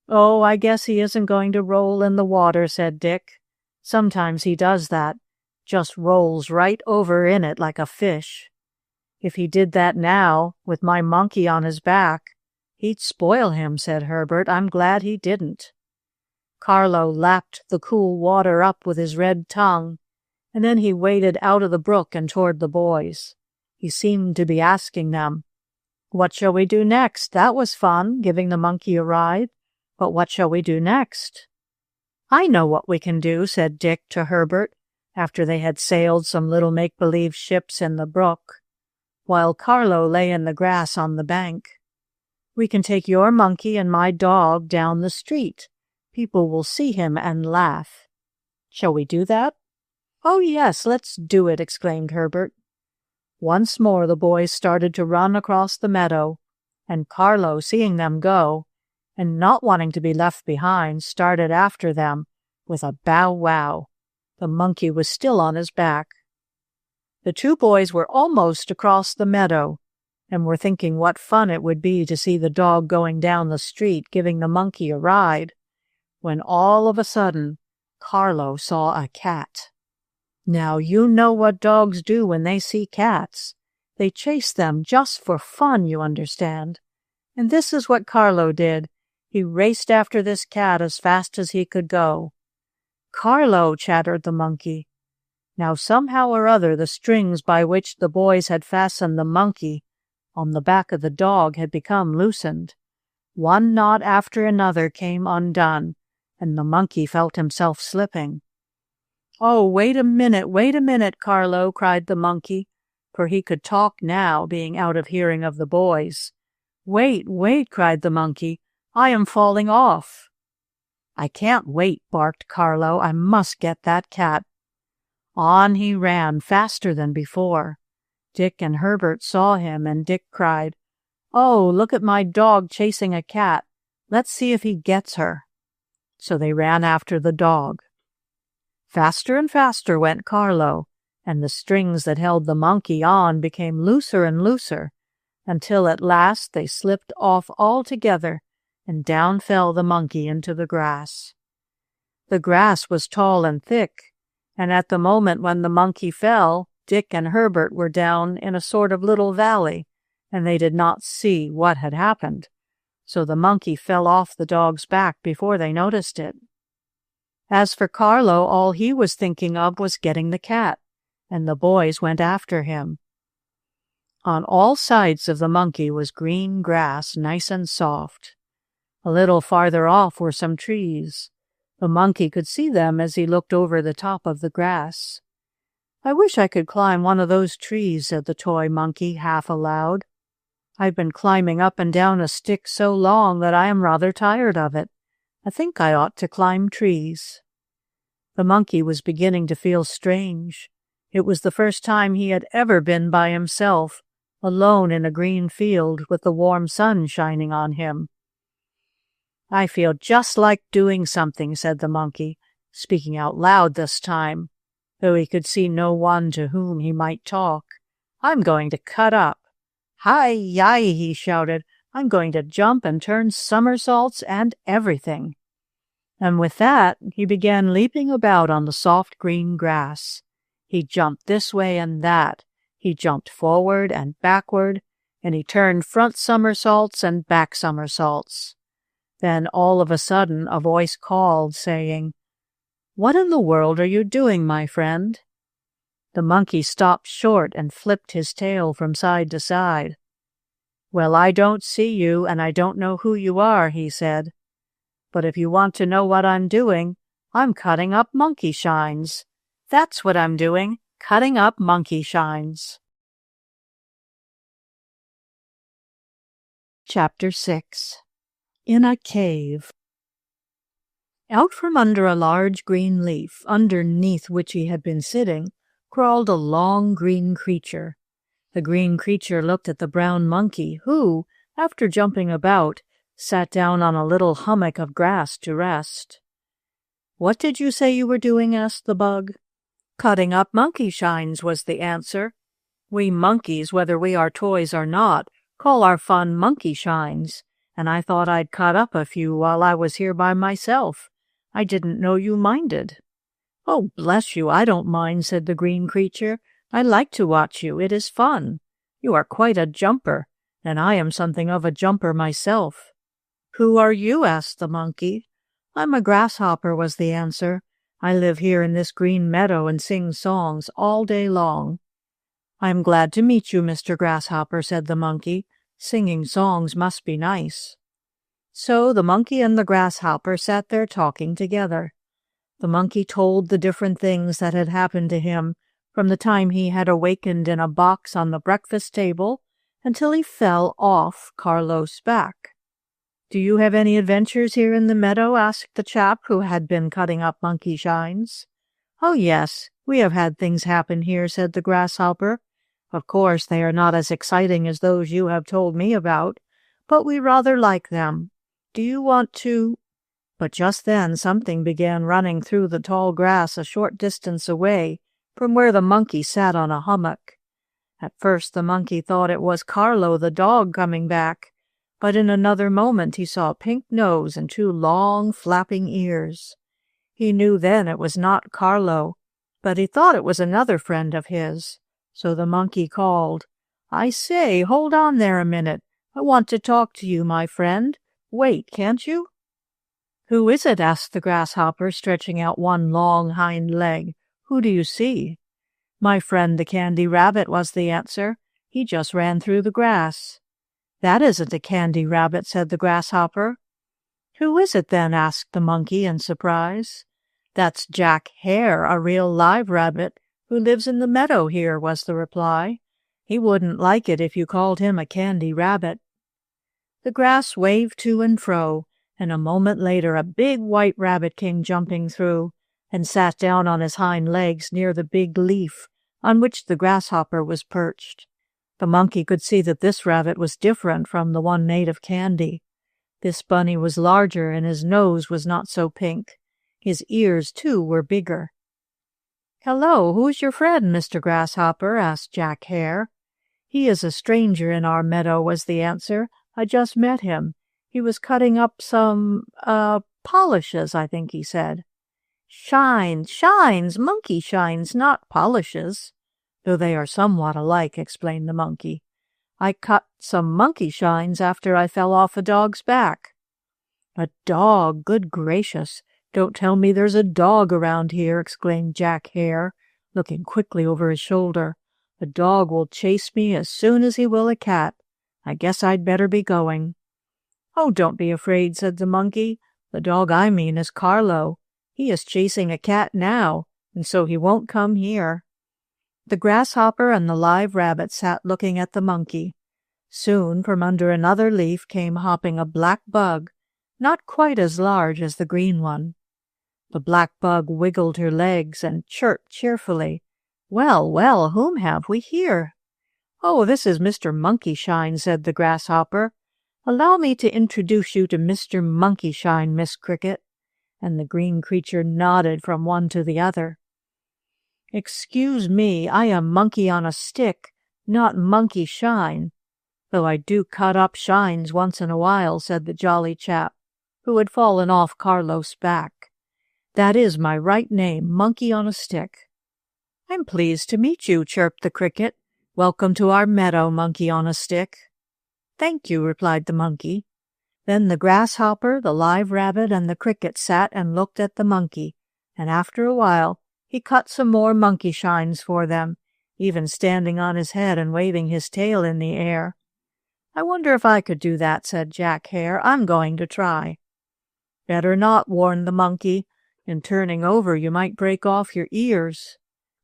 S1: Oh, I guess he isn't going to roll in the water, said Dick. Sometimes he does that, just rolls right over in it like a fish. If he did that now, with my monkey on his back, he'd spoil him, said Herbert. I'm glad he didn't. Carlo lapped the cool water up with his red tongue, and then he waded out of the brook and toward the boys. He seemed to be asking them, "What shall we do next? That was fun, giving the monkey a ride. But what shall we do next?" "I know what we can do," said Dick to Herbert, after they had sailed some little make-believe ships in the brook, while Carlo lay in the grass on the bank. "We can take your monkey and my dog down the street. People will see him and laugh. Shall we do that?" "Oh, yes, let's do it," exclaimed Herbert. Once more the boys started to run across the meadow, and Carlo, seeing them go, and not wanting to be left behind, started after them with a bow-wow. The monkey was still on his back. The two boys were almost across the meadow, and were thinking what fun it would be to see the dog going down the street giving the monkey a ride, when all of a sudden Carlo saw a cat. Now, you know what dogs do when they see cats. They chase them just for fun, you understand. And this is what Carlo did. He raced after this cat as fast as he could go. "Carlo," chattered the monkey. Now, somehow or other, the strings by which the boys had fastened the monkey on the back of the dog had become loosened. One knot after another came undone, and the monkey felt himself slipping. "Oh, wait a minute, Carlo," cried the monkey. for he could talk now, being out of hearing of the boys. "Wait, wait," cried the monkey. "I am falling off." "I can't wait," barked Carlo. "I must get that cat." On he ran, faster than before. Dick and Herbert saw him, and Dick cried, "Oh, look at my dog chasing a cat. Let's see if he gets her." So they ran after the dog. Faster and faster went Carlo, and the strings that held the monkey on became looser and looser, until at last they slipped off altogether, and down fell the monkey into the grass. The grass was tall and thick, and at the moment when the monkey fell, Dick and Herbert were down in a sort of little valley, and they did not see what had happened, so the monkey fell off the dog's back before they noticed it. As for Carlo, all he was thinking of was getting the cat, and the boys went after him. On all sides of the monkey was green grass, nice and soft. A little farther off were some trees. The monkey could see them as he looked over the top of the grass. "I wish I could climb one of those trees," said the toy monkey, half aloud. "I've been climbing up and down a stick so long that I am rather tired of it. I think I ought to climb trees." The monkey was beginning to feel strange. It was the first time he had ever been by himself, alone in a green field with the warm sun shining on him. "I feel just like doing something," said the monkey, speaking out loud this time, though he could see no one to whom he might talk. "I'm going to cut up. Hi-yi," he shouted. "I'm going to jump and turn somersaults and everything." And with that, he began leaping about on the soft green grass. He jumped this way and that. He jumped forward and backward, and he turned front somersaults and back somersaults. Then all of a sudden a voice called, saying, "What in the world are you doing, my friend?" The monkey stopped short and flipped his tail from side to side. "Well, I don't see you, and I don't know who you are," he said. "But if you want to know what I'm doing, I'm cutting up Monkeyshines. That's what I'm doing, cutting up Monkeyshines." Chapter 6. In a Cave. Out from under a large green leaf, underneath which he had been sitting, crawled a long green creature. The green creature looked at the brown monkey, who, after jumping about, sat down on a little hummock of grass to rest. "What did you say you were doing?" asked the bug. "Cutting up Monkeyshines," was the answer. "We monkeys, whether we are toys or not, call our fun Monkeyshines, and I thought I'd cut up a few while I was here by myself. I didn't know you minded." "Oh, bless you, I don't mind," said the green creature. "I like to watch you. It is fun. You are quite a jumper, and I am something of a jumper myself." "Who are you?" asked the monkey. "I'm a grasshopper," was the answer. "I live here in this green meadow and sing songs all day long." "I am glad to meet you, Mr. Grasshopper," said the monkey. "Singing songs must be nice." So the monkey and the grasshopper sat there talking together. The monkey told the different things that had happened to him from the time he had awakened in a box on the breakfast table until he fell off Carlo's back. "Do you have any adventures here in the meadow?" asked the chap who had been cutting up Monkeyshines. "Oh, yes, we have had things happen here," said the grasshopper. "Of course, they are not as exciting as those you have told me about, but we rather like them. Do you want to—" But just then something began running through the tall grass a short distance away from where the monkey sat on a hummock. At first the monkey thought it was Carlo the dog coming back, but in another moment he saw a pink nose and two long flapping ears. He knew then it was not Carlo, but he thought it was another friend of his. So the monkey called, "I say, hold on there a minute. I want to talk to you, my friend. Wait, can't you?" "Who is it?" asked the grasshopper, stretching out one long hind leg. "Who do you see?" "My friend the candy rabbit," was the answer. "He just ran through the grass." "That isn't a candy rabbit," said the grasshopper. "Who is it then?" asked the monkey in surprise. "That's Jack Hare, a real live rabbit, who lives in the meadow here," was the reply. He wouldn't like it if you called him a candy rabbit." The grass waved to and fro, and a moment later a big white rabbit came jumping through, and sat down on his hind legs near the big leaf on which the grasshopper was perched. The monkey could see that this rabbit was different from the one made of candy. This bunny was larger, and his nose was not so pink. His ears, too, were bigger. "Hello, who's your friend, Mr. Grasshopper?" asked Jack Hare. "He is a stranger in our meadow," was the answer. "I just met him. He was cutting up some, polishes, I think he said." "Shines, Monkeyshines, not polishes." "Though they are somewhat alike," explained the monkey. "I cut some Monkeyshines after I fell off a dog's back." "A dog? Good gracious! Don't tell me there's a dog around here," exclaimed Jack Hare, looking quickly over his shoulder. "A dog will chase me as soon as he will a cat. I guess I'd better be going." "Oh, don't be afraid," said the monkey. "The dog I mean is Carlo. He is chasing a cat now, and so he won't come here." The grasshopper and the live rabbit sat looking at the monkey. Soon from under another leaf came hopping a black bug, not quite as large as the green one. The black bug wiggled her legs and chirped cheerfully. "Well, well, whom have we here?" "Oh, this is Mr. Monkeyshine," said the grasshopper. "Allow me to introduce you to Mr. Monkeyshine, Miss Cricket." And the green creature nodded from one to the other. "Excuse me, I am Monkey on a Stick, not Monkeyshine, though I do cut up shines once in a while," said the jolly chap, who had fallen off Carlo's back. "That is my right name, Monkey on a Stick." "I'm pleased to meet you," chirped the cricket. "Welcome to our meadow, Monkey on a Stick." "Thank you," replied the monkey. Then the grasshopper, the live rabbit, and the cricket sat and looked at the monkey, and after a while he cut some more Monkeyshines for them, even standing on his head and waving his tail in the air. "I wonder if I could do that," said Jack Hare. "I'm going to try." "Better not," warned the monkey. "In turning over you might break off your ears."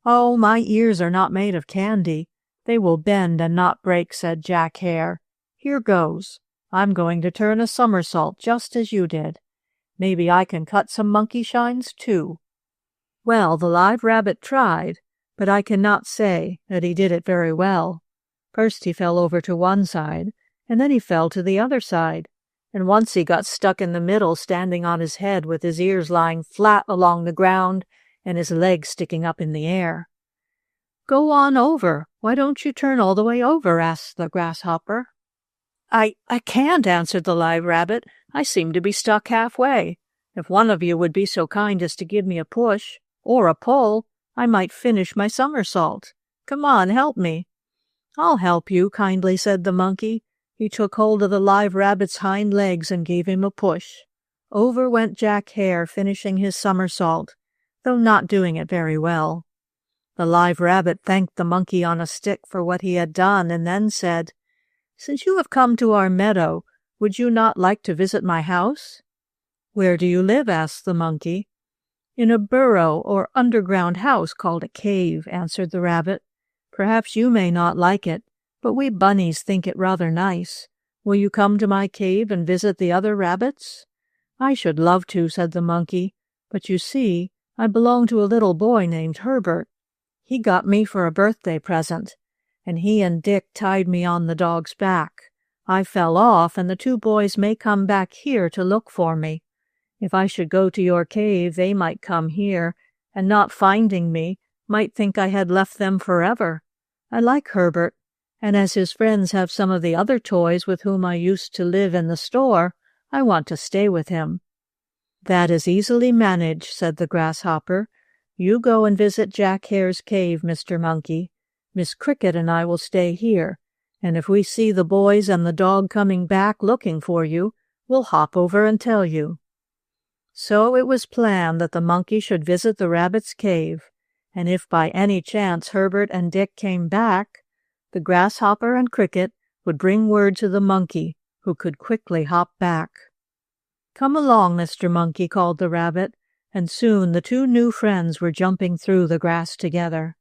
S1: "Oh, my ears are not made of candy. They will bend and not break," said Jack Hare. "Here goes. I'm going to turn a somersault just as you did. Maybe I can cut some Monkeyshines too." Well, the live rabbit tried, but I cannot say that he did it very well. First he fell over to one side, and then he fell to the other side, and once he got stuck in the middle, standing on his head with his ears lying flat along the ground and his legs sticking up in the air. "Go on over. Why don't you turn all the way over?" asked the grasshopper. I can't," answered the live rabbit. "I seem to be stuck halfway. If one of you would be so kind as to give me a push, or a pull, I might finish my somersault. Come on, help me." "I'll help you," kindly said the monkey. He took hold of the live rabbit's hind legs and gave him a push. Over went Jack Hare, finishing his somersault, though not doing it very well. The live rabbit thanked the monkey on a stick for what he had done, and then said, "Since you have come to our meadow, would you not like to visit my house?" "Where do you live?" asked the monkey. "In a burrow or underground house called a cave," answered the rabbit. "Perhaps you may not like it, but we bunnies think it rather nice. Will you come to my cave and visit the other rabbits?" "I should love to," said the monkey, "but you see, I belong to a little boy named Herbert. He got me for a birthday present, and he and Dick tied me on the dog's back. I fell off, and the two boys may come back here to look for me. If I should go to your cave, they might come here, and not finding me, might think I had left them forever. I like Herbert, and as his friends have some of the other toys with whom I used to live in the store, I want to stay with him." "That is easily managed," said the grasshopper. "You go and visit Jack Hare's cave, Mr. Monkey. Miss Cricket and I will stay here, and if we see the boys and the dog coming back looking for you, we'll hop over and tell you." So it was planned that the monkey should visit the rabbit's cave, and if by any chance Herbert and Dick came back, the grasshopper and Cricket would bring word to the monkey, who could quickly hop back. "Come along, Mr. Monkey," called the rabbit, and soon the two new friends were jumping through the grass together.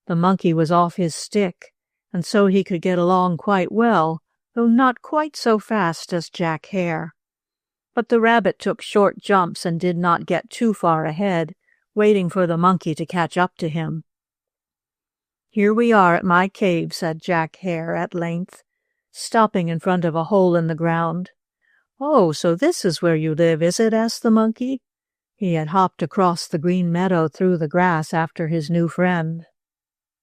S1: The monkey was off his stick, and so he could get along quite well, though not quite so fast as Jack Hare. But the rabbit took short jumps and did not get too far ahead, waiting for the monkey to catch up to him. "Here we are at my cave," said Jack Hare at length, stopping in front of a hole in the ground. "Oh, so this is where you live, is it?" asked the monkey. He had hopped across the green meadow through the grass after his new friend.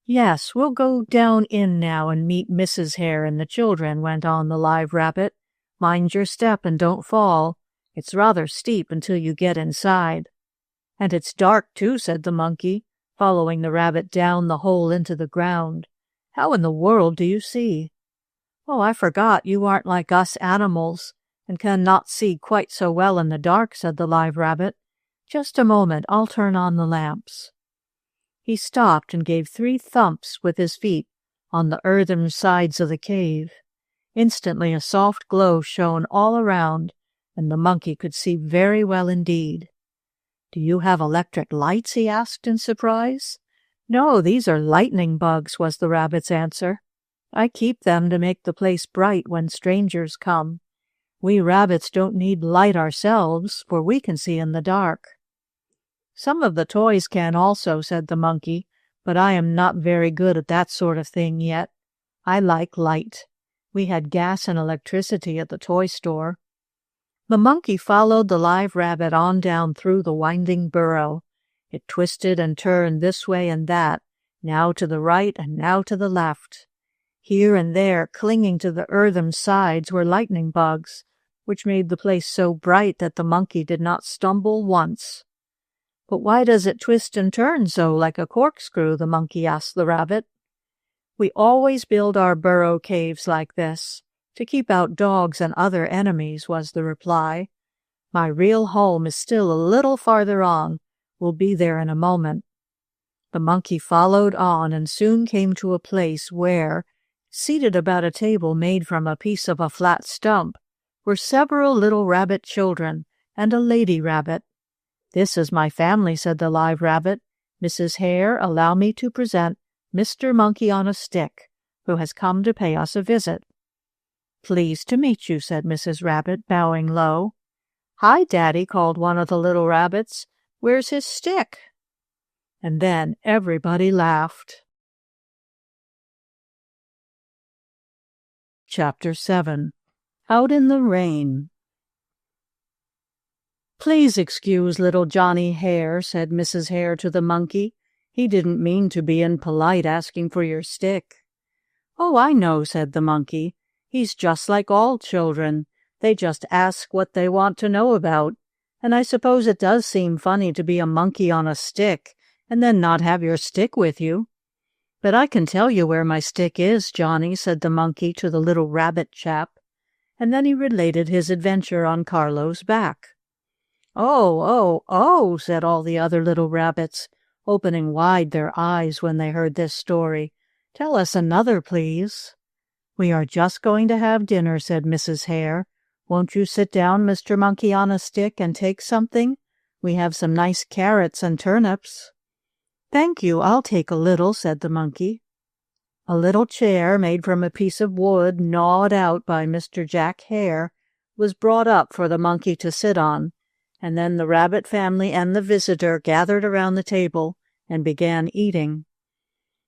S1: "Yes, we'll go down in now and meet Mrs. Hare and the children," went on the live rabbit. "Mind your step and don't fall. It's rather steep until you get inside." "And it's dark, too," said the monkey, following the rabbit down the hole into the ground. "How in the world do you see?" "Oh, I forgot you aren't like us animals, and cannot see quite so well in the dark," said the live rabbit. "Just a moment, I'll turn on the lamps." He stopped and gave 3 thumps with his feet on the earthen sides of the cave. Instantly a soft glow shone all around, and the monkey could see very well indeed. "Do you have electric lights?" he asked in surprise. "No, these are lightning bugs," was the rabbit's answer. "I keep them to make the place bright when strangers come. We rabbits don't need light ourselves, for we can see in the dark." "Some of the toys can also," said the monkey, "but I am not very good at that sort of thing yet. I like light. We had gas and electricity at the toy store." The monkey followed the live rabbit on down through the winding burrow. It twisted and turned this way and that, now to the right and now to the left. Here and there, clinging to the earthen sides, were lightning bugs, which made the place so bright that the monkey did not stumble once. "But why does it twist and turn so like a corkscrew?" the monkey asked the rabbit. "We always build our burrow caves like this, to keep out dogs and other enemies," was the reply. "My real home is still a little farther on. We'll be there in a moment." The monkey followed on and soon came to a place where, seated about a table made from a piece of a flat stump, were several little rabbit children and a lady rabbit. "This is my family," said the live rabbit. "Mrs. Hare, allow me to present Mr. Monkey on a Stick, who has come to pay us a visit." "Pleased to meet you," said Mrs. Rabbit, bowing low. "Hi, Daddy," called one of the little rabbits. "Where's his stick?" And then everybody laughed. Chapter 7. Out in the Rain. "Please excuse little Johnny Hare," said Mrs. Hare to the monkey. "He didn't mean to be impolite asking for your stick." "Oh, I know," said the monkey. "He's just like all children. They just ask what they want to know about. And I suppose it does seem funny to be a monkey on a stick and then not have your stick with you." "But I can tell you where my stick is, Johnny," said the monkey to the little rabbit chap. And then he related his adventure on Carlo's back. "Oh, oh, oh," said all the other little rabbits, opening wide their eyes when they heard this story. "Tell us another, please." "We are just going to have dinner," said Mrs. Hare. "Won't you sit down, Mr. Monkey on a Stick, and take something? We have some nice carrots and turnips." "Thank you, I'll take a little," said the monkey. A little chair made from a piece of wood gnawed out by Mr. Jack Hare was brought up for the monkey to sit on, and then the rabbit family and the visitor gathered around the table and began eating.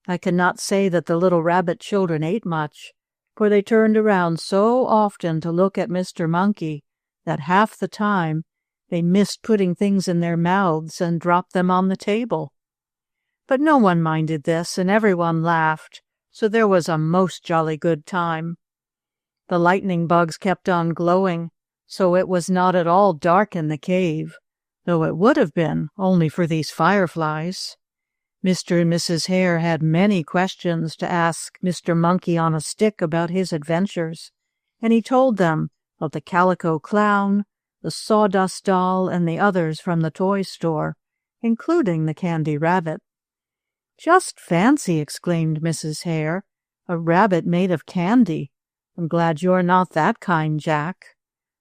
S1: I cannot say that the little rabbit children ate much, for they turned around so often to look at Mr. Monkey that half the time they missed putting things in their mouths and dropped them on the table. But no one minded this, and everyone laughed, so there was a most jolly good time. The lightning bugs kept on glowing, so it was not at all dark in the cave, though it would have been only for these fireflies. Mr. and Mrs. Hare had many questions to ask Mr. Monkey on a Stick about his adventures, and he told them of the Calico Clown, the Sawdust Doll, and the others from the toy store, including the Candy Rabbit. "Just fancy," exclaimed Mrs. Hare, "a rabbit made of candy. I'm glad you're not that kind, Jack."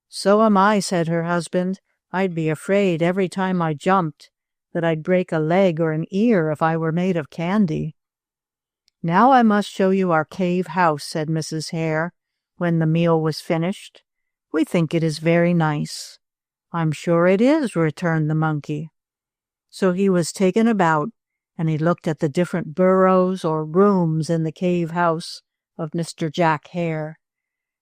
S1: "So am I," said her husband. "I'd be afraid every time I jumped that I'd break a leg or an ear if I were made of candy." "Now I must show you our cave house," said Mrs. Hare, when the meal was finished. "We think it is very nice." "I'm sure it is," returned the monkey. So he was taken about, and he looked at the different burrows or rooms in the cave house of Mr. Jack Hare.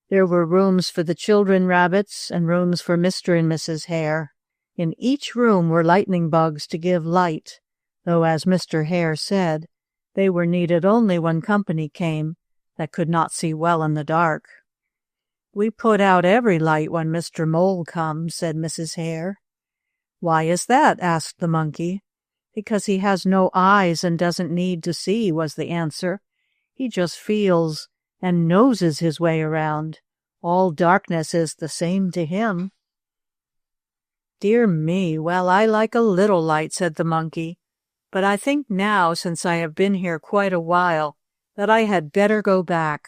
S1: There were rooms for the children rabbits and rooms for Mr. and Mrs. Hare. In each room were lightning bugs to give light, though, as Mr. Hare said, they were needed only when company came that could not see well in the dark. "We put out every light when Mr. Mole comes," said Mrs. Hare. "Why is that?" asked the monkey. "Because he has no eyes and doesn't need to see," was the answer. "He just feels and noses his way around. All darkness is the same to him." "Dear me, well, I like a little light," said the monkey. "But I think now, since I have been here quite a while, that I had better go back.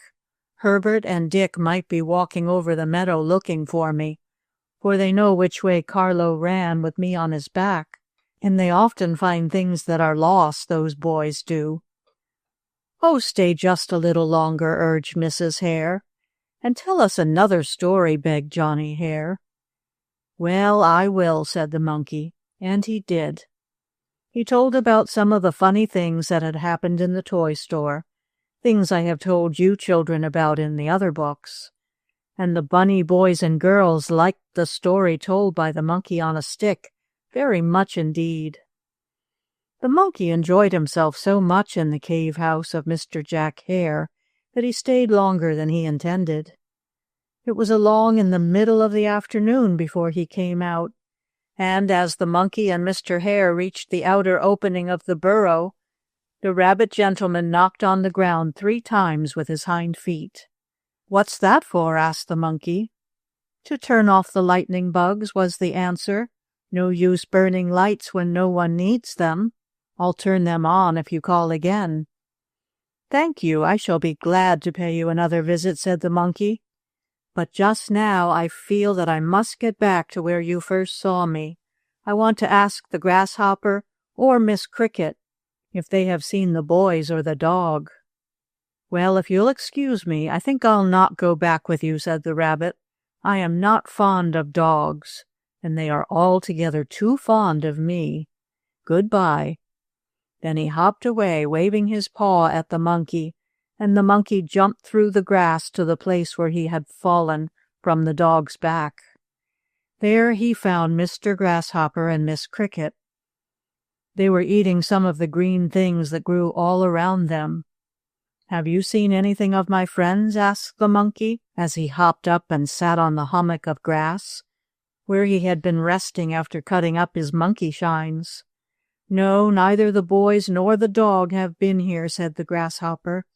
S1: Herbert and Dick might be walking over the meadow looking for me, for they know which way Carlo ran with me on his back, and they often find things that are lost, those boys do." "Oh, stay just a little longer," urged Mrs. Hare. "And tell us another story," begged Johnny Hare. "Well, I will," said the monkey, and he did. He told about some of the funny things that had happened in the toy store, things I have told you children about in the other books. And the bunny boys and girls liked the story told by the monkey on a stick very much indeed. The monkey enjoyed himself so much in the cave house of Mr. Jack Hare that he stayed longer than he intended. It was along in the middle of the afternoon before he came out, and as the monkey and Mr. Hare reached the outer opening of the burrow, the rabbit gentleman knocked on the ground 3 times with his hind feet. "What's that for?" asked the monkey. "To turn off the lightning bugs," was the answer. "No use burning lights when no one needs them. I'll turn them on if you call again." "Thank you, I shall be glad to pay you another visit," said the monkey. "But just now I feel that I must get back to where you first saw me. I want to ask the grasshopper or Miss Cricket if they have seen the boys or the dog." "Well, if you'll excuse me, I think I'll not go back with you," said the rabbit. "I am not fond of dogs, and they are altogether too fond of me. Goodbye." Then he hopped away, waving his paw at the monkey, and the monkey jumped through the grass to the place where he had fallen from the dog's back. There he found Mr. Grasshopper and Miss Cricket. They were eating some of the green things that grew all around them. "Have you seen anything of my friends?" asked the monkey, as he hopped up and sat on the hummock of grass, where he had been resting after cutting up his Monkeyshines. "No, neither the boys nor the dog have been here," said the grasshopper.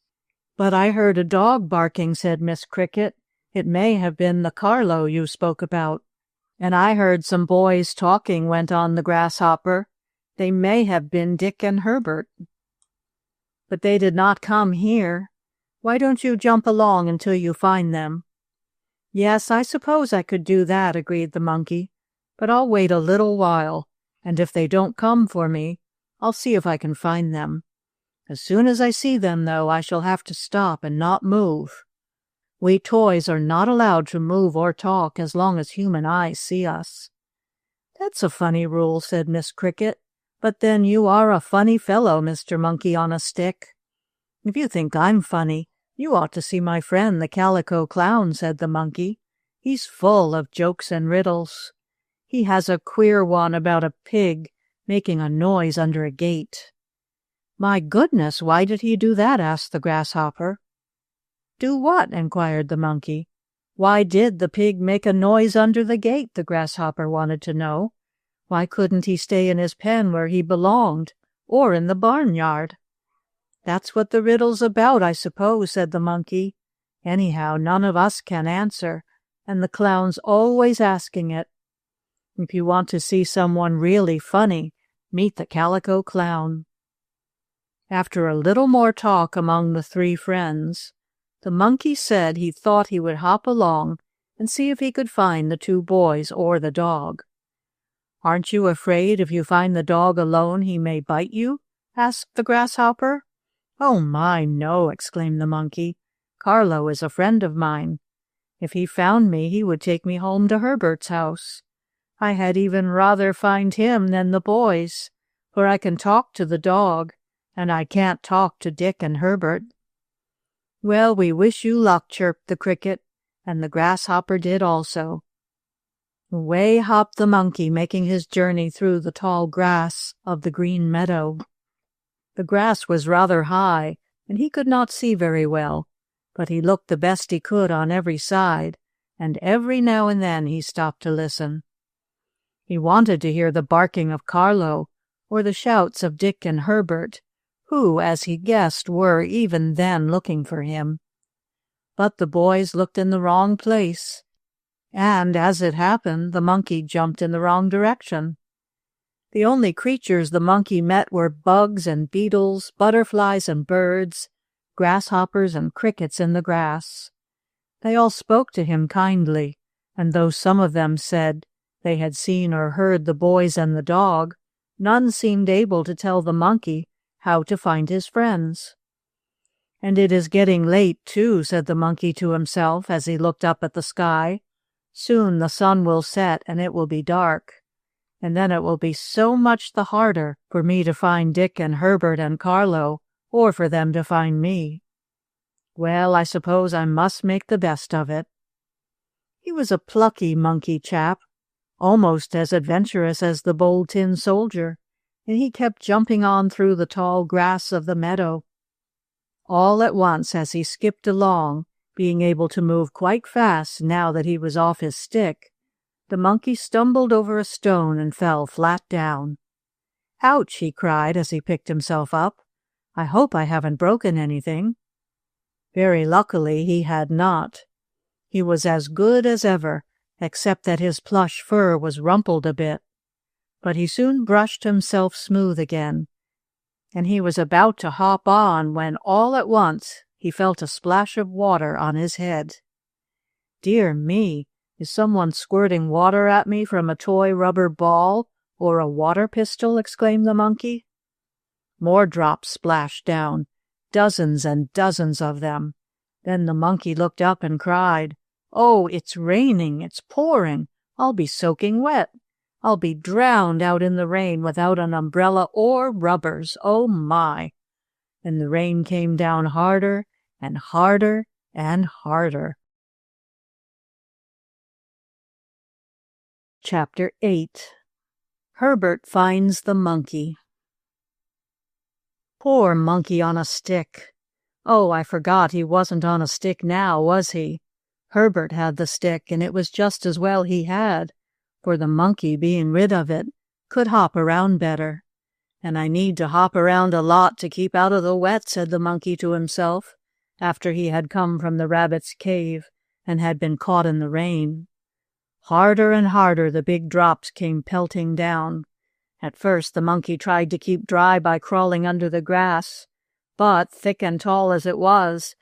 S1: "But I heard a dog barking," said Miss Cricket. "It may have been the Carlo you spoke about." "And I heard some boys talking," went on the grasshopper. "They may have been Dick and Herbert. But they did not come here. Why don't you jump along until you find them?" "Yes, I suppose I could do that," agreed the monkey. "But I'll wait a little while, and if they don't come for me, I'll see if I can find them. As soon as I see them, though, I shall have to stop and not move. We toys are not allowed to move or talk as long as human eyes see us." "That's a funny rule," said Miss Cricket. "But then you are a funny fellow, Mr. Monkey on a Stick." "If you think I'm funny, you ought to see my friend the Calico Clown," said the monkey. "He's full of jokes and riddles. He has a queer one about a pig making a noise under a gate." "My goodness, why did he do that?" asked the grasshopper. "Do what?" inquired the monkey. "Why did the pig make a noise under the gate?" the grasshopper wanted to know. "Why couldn't he stay in his pen where he belonged, or in the barnyard?" "That's what the riddle's about, I suppose," said the monkey. "Anyhow, none of us can answer, and the clown's always asking it. If you want to see someone really funny, meet the Calico Clown." After a little more talk among the 3 friends, the monkey said he thought he would hop along and see if he could find the 2 boys or the dog. "Aren't you afraid if you find the dog alone he may bite you?" asked the grasshopper. "Oh my, no," exclaimed the monkey. "Carlo is a friend of mine. If he found me, he would take me home to Herbert's house. I had even rather find him than the boys, for I can talk to the dog, and I can't talk to Dick and Herbert." "Well, we wish you luck," chirped the cricket, and the grasshopper did also. Away hopped the monkey, making his journey through the tall grass of the green meadow. The grass was rather high, and he could not see very well, but he looked the best he could on every side, and every now and then he stopped to listen. He wanted to hear the barking of Carlo, or the shouts of Dick and Herbert, who, as he guessed, were even then looking for him. But the boys looked in the wrong place, and, as it happened, the monkey jumped in the wrong direction. The only creatures the monkey met were bugs and beetles, butterflies and birds, grasshoppers and crickets in the grass. They all spoke to him kindly, and though some of them said they had seen or heard the boys and the dog, none seemed able to tell the monkey how to find his friends. "And it is getting late, too," said the monkey to himself as he looked up at the sky. "Soon the sun will set and it will be dark, and then it will be so much the harder for me to find Dick and Herbert and Carlo, or for them to find me. Well, I suppose I must make the best of it." He was a plucky monkey chap, almost as adventurous as the bold tin soldier, and he kept jumping on through the tall grass of the meadow. All at once, as he skipped along, being able to move quite fast now that he was off his stick, the monkey stumbled over a stone and fell flat down. "Ouch!" he cried as he picked himself up. "I hope I haven't broken anything." Very luckily he had not. He was as good as ever, except that his plush fur was rumpled a bit. But he soon brushed himself smooth again, and he was about to hop on when all at once he felt a splash of water on his head. "Dear me, is someone squirting water at me from a toy rubber ball or a water pistol?" exclaimed the monkey. More drops splashed down, dozens and dozens of them. Then the monkey looked up and cried, "Oh, it's raining, it's pouring. I'll be soaking wet. I'll be drowned out in the rain without an umbrella or rubbers. Oh my!" And the rain came down harder and harder and harder. Chapter 8. Herbert Finds the Monkey. Poor monkey on a stick. Oh, I forgot he wasn't on a stick now, was he? Herbert had the stick, and it was just as well he had, for the monkey, being rid of it, could hop around better. "And I need to hop around a lot to keep out of the wet," said the monkey to himself, after he had come from the rabbit's cave and had been caught in the rain. Harder and harder the big drops came pelting down. At first the monkey tried to keep dry by crawling under the grass, but, thick and tall as it was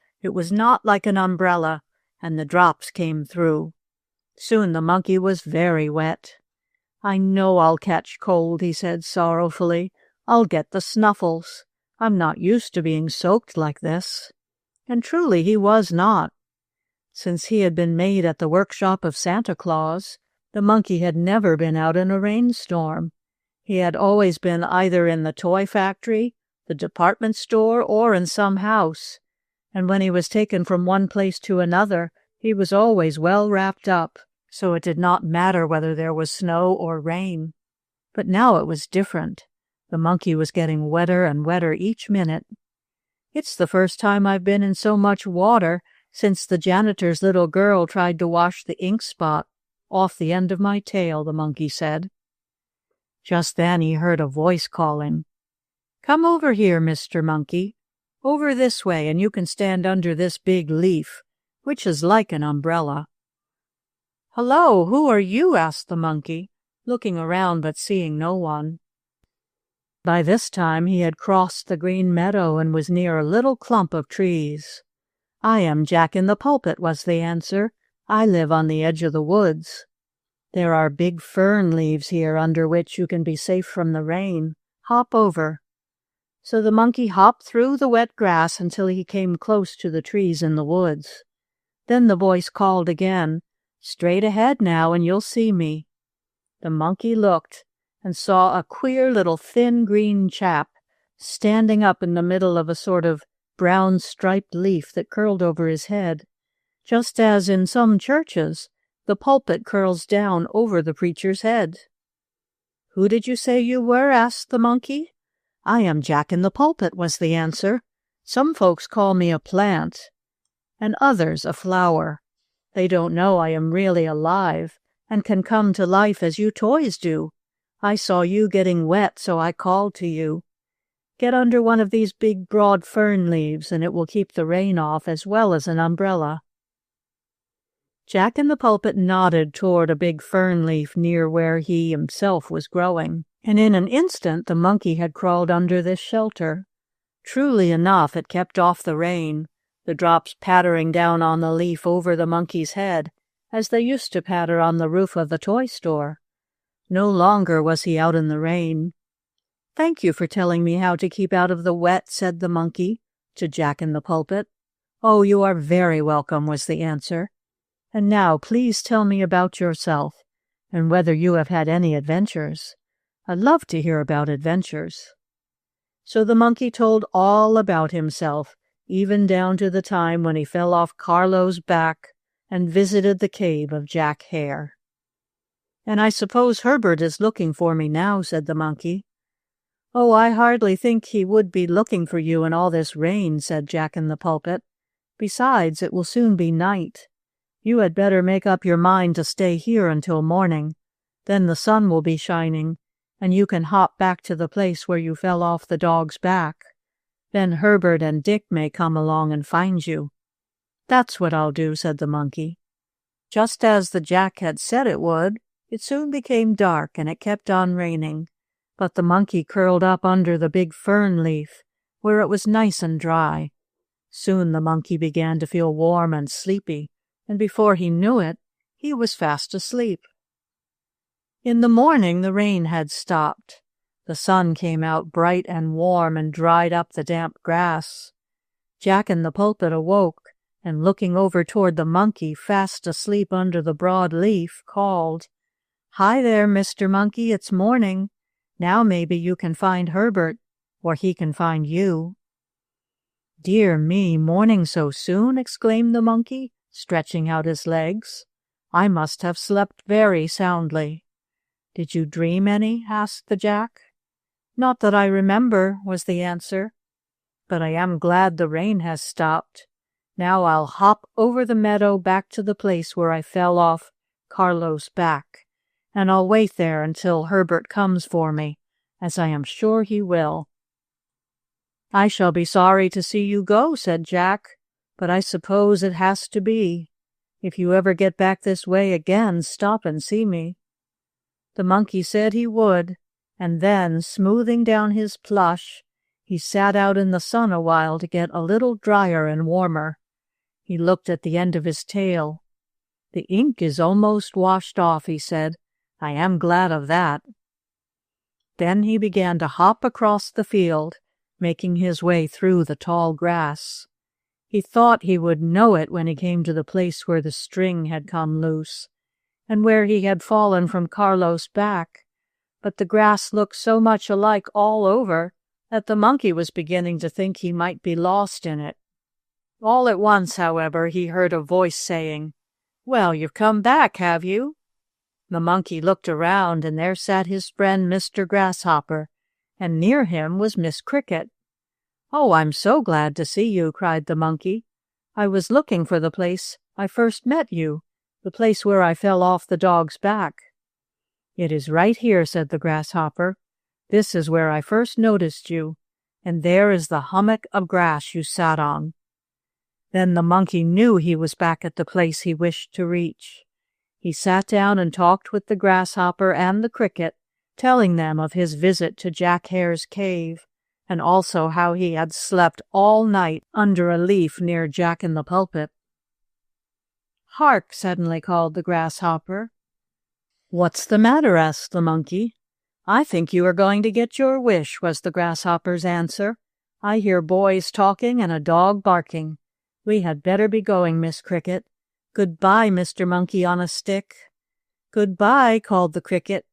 S1: not like an umbrella, and the drops came through. Soon the monkey was very wet. "I know I'll catch cold," he said sorrowfully. "I'll get the snuffles. I'm not used to being soaked like this." And truly he was not. Since he had been made at the workshop of Santa Claus, the monkey had never been out in a rainstorm. He had always been either in the toy factory, the department store, or in some house, and when he was taken from one place to another, he was always well wrapped up, so it did not matter whether there was snow or rain. But now it was different. The monkey was getting wetter and wetter each minute. "It's the first time I've been in so much water since the janitor's little girl tried to wash the ink spot off the end of my tail," the monkey said. Just then he heard a voice calling, "Come over here, Mr. Monkey. Over this way, and you can stand under this big leaf, which is like an umbrella." "Hello, who are you?" asked the monkey, looking around but seeing no one. By this time he had crossed the green meadow and was near a little clump of trees. "I am Jack in the Pulpit," was the answer. "I live on the edge of the woods. There are big fern leaves here under which you can be safe from the rain. Hop over." So the monkey hopped through the wet grass until he came close to the trees in the woods. Then the voice called again, "Straight ahead now, and you'll see me." The monkey looked and saw a queer little thin green chap standing up in the middle of a sort of brown striped leaf that curled over his head, just as in some churches the pulpit curls down over the preacher's head. "Who did you say you were?" asked the monkey. "I am Jack in the Pulpit," was the answer. "Some folks call me a plant, and others a flower. They don't know I am really alive, and can come to life as you toys do. I saw you getting wet, so I called to you. Get under one of these big broad fern leaves, and it will keep the rain off as well as an umbrella." Jack in the Pulpit nodded toward a big fern leaf near where he himself was growing, and in an instant the monkey had crawled under this shelter. Truly enough, it kept off the rain, the drops pattering down on the leaf over the monkey's head, as they used to patter on the roof of the toy store. No longer was he out in the rain. "Thank you for telling me how to keep out of the wet," said the monkey to Jack in the Pulpit. "Oh, you are very welcome," was the answer. "And now please tell me about yourself, and whether you have had any adventures. I love to hear about adventures." So the monkey told all about himself, even down to the time when he fell off Carlo's back and visited the cave of Jack Hare. "And I suppose Herbert is looking for me now," said the monkey. "Oh, I hardly think he would be looking for you in all this rain," said Jack in the Pulpit. "Besides, it will soon be night. You had better make up your mind to stay here until morning. Then the sun will be shining, and you can hop back to the place where you fell off the dog's back. Then Herbert and Dick may come along and find you." "That's what I'll do," said the monkey. Just as the Jack had said it would, it soon became dark and it kept on raining, but the monkey curled up under the big fern leaf, where it was nice and dry. Soon the monkey began to feel warm and sleepy, and before he knew it, he was fast asleep. In the morning the rain had stopped. The sun came out bright and warm and dried up the damp grass. Jack in the Pulpit awoke, and looking over toward the monkey fast asleep under the broad leaf, called, "Hi there, Mr. Monkey, it's morning. Now maybe you can find Herbert, or he can find you." "Dear me, morning so soon?" exclaimed the monkey, stretching out his legs. "I must have slept very soundly." "Did you dream any?" asked the Jack. "Not that I remember," was the answer. "But I am glad the rain has stopped. Now I'll hop over the meadow back to the place where I fell off Carlo's back, and I'll wait there until Herbert comes for me, as I am sure he will." "I shall be sorry to see you go," said Jack, "but I suppose it has to be. If you ever get back this way again, stop and see me." The monkey said he would, and then, smoothing down his plush, he sat out in the sun a while to get a little drier and warmer. He looked at the end of his tail. "The ink is almost washed off," he said. "I am glad of that." Then he began to hop across the field, making his way through the tall grass. He thought he would know it when he came to the place where the string had come loose, and where he had fallen from Carlo's back, but the grass looked so much alike all over that the monkey was beginning to think he might be lost in it. All at once, however, he heard a voice saying, "Well, you've come back, have you?" The monkey looked around, and there sat his friend Mr. Grasshopper, and near him was Miss Cricket. "Oh, I'm so glad to see you," cried the monkey. "I was looking for the place I first met you, the place where I fell off the dog's back." "It is right here," said the Grasshopper. "This is where I first noticed you, and there is the hummock of grass you sat on." Then the monkey knew he was back at the place he wished to reach. He sat down and talked with the Grasshopper and the Cricket, telling them of his visit to Jack Hare's cave, and also how he had slept all night under a leaf near Jack in the Pulpit. "Hark!" suddenly called the Grasshopper. "What's the matter?" asked the monkey. "I think you are going to get your wish," was the grasshopper's answer. "I hear boys talking and a dog barking. We had better be going, Miss Cricket. Goodbye, Mr. Monkey on a Stick." "Goodbye," called the cricket.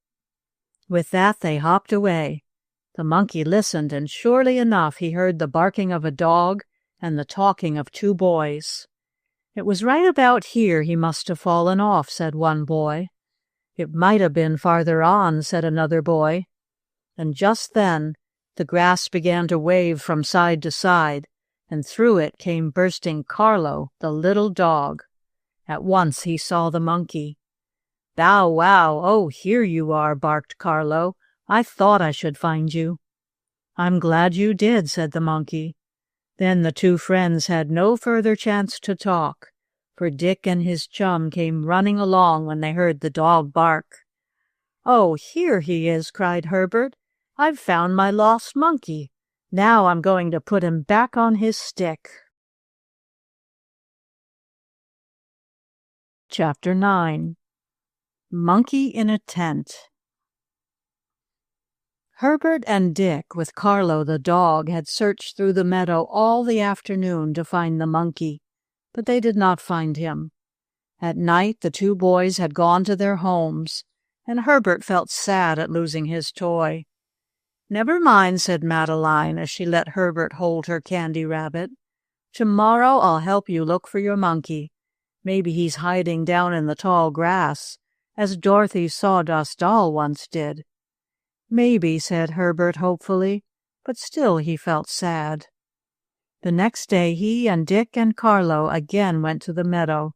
S1: With that they hopped away. The monkey listened, and surely enough he heard the barking of a dog and the talking of two boys. "It was right about here he must have fallen off," said one boy. "It might have been farther on," said another boy. And just then the grass began to wave from side to side, and through it came bursting Carlo, the little dog. At once he saw the monkey. "Bow wow, oh, here you are," barked Carlo. "I thought I should find you." "I'm glad you did," said the monkey. Then the two friends had no further chance to talk, for Dick and his chum came running along when they heard the dog bark. "Oh, here he is," cried Herbert. "I've found my lost monkey. Now I'm going to put him back on his stick." Chapter 9. Monkey in a Tent. Herbert and Dick, with Carlo the dog, had searched through the meadow all the afternoon to find the monkey, but they did not find him. At night the two boys had gone to their homes, and Herbert felt sad at losing his toy. "Never mind," said Madeline, as she let Herbert hold her candy rabbit. "Tomorrow I'll help you look for your monkey. Maybe he's hiding down in the tall grass, as Dorothy's sawdust doll once did." "Maybe," said Herbert hopefully, but still he felt sad. The next day he and Dick and Carlo again went to the meadow.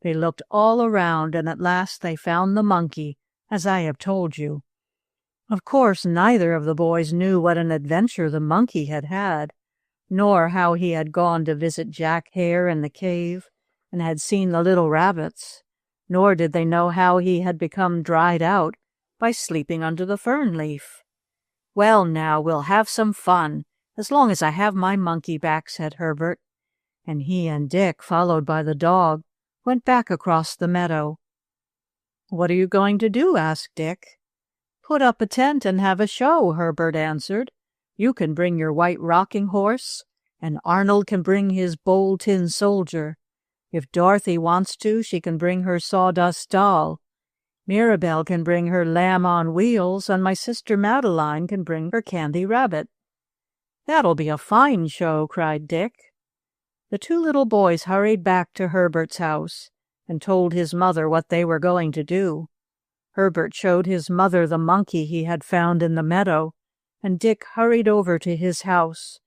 S1: They looked all around, and at last they found the monkey, as I have told you. Of course, neither of the boys knew what an adventure the monkey had had, nor how he had gone to visit Jack Hare in the cave, and had seen the little rabbits, nor did they know how he had become dried out by sleeping under the fern leaf. "Well, now, we'll have some fun, as long as I have my monkey back," said Herbert, and he and Dick, followed by the dog, went back across the meadow. "What are you going to do?" asked Dick. "Put up a tent and have a show," Herbert answered. "You can bring your white rocking horse, and Arnold can bring his bold tin soldier. If Dorothy wants to, she can bring her sawdust doll. Mirabelle can bring her lamb on wheels, and my sister Madeline can bring her candy rabbit." "That'll be a fine show," cried Dick. The two little boys hurried back to Herbert's house and told his mother what they were going to do. Herbert showed his mother the monkey he had found in the meadow, and Dick hurried over to his house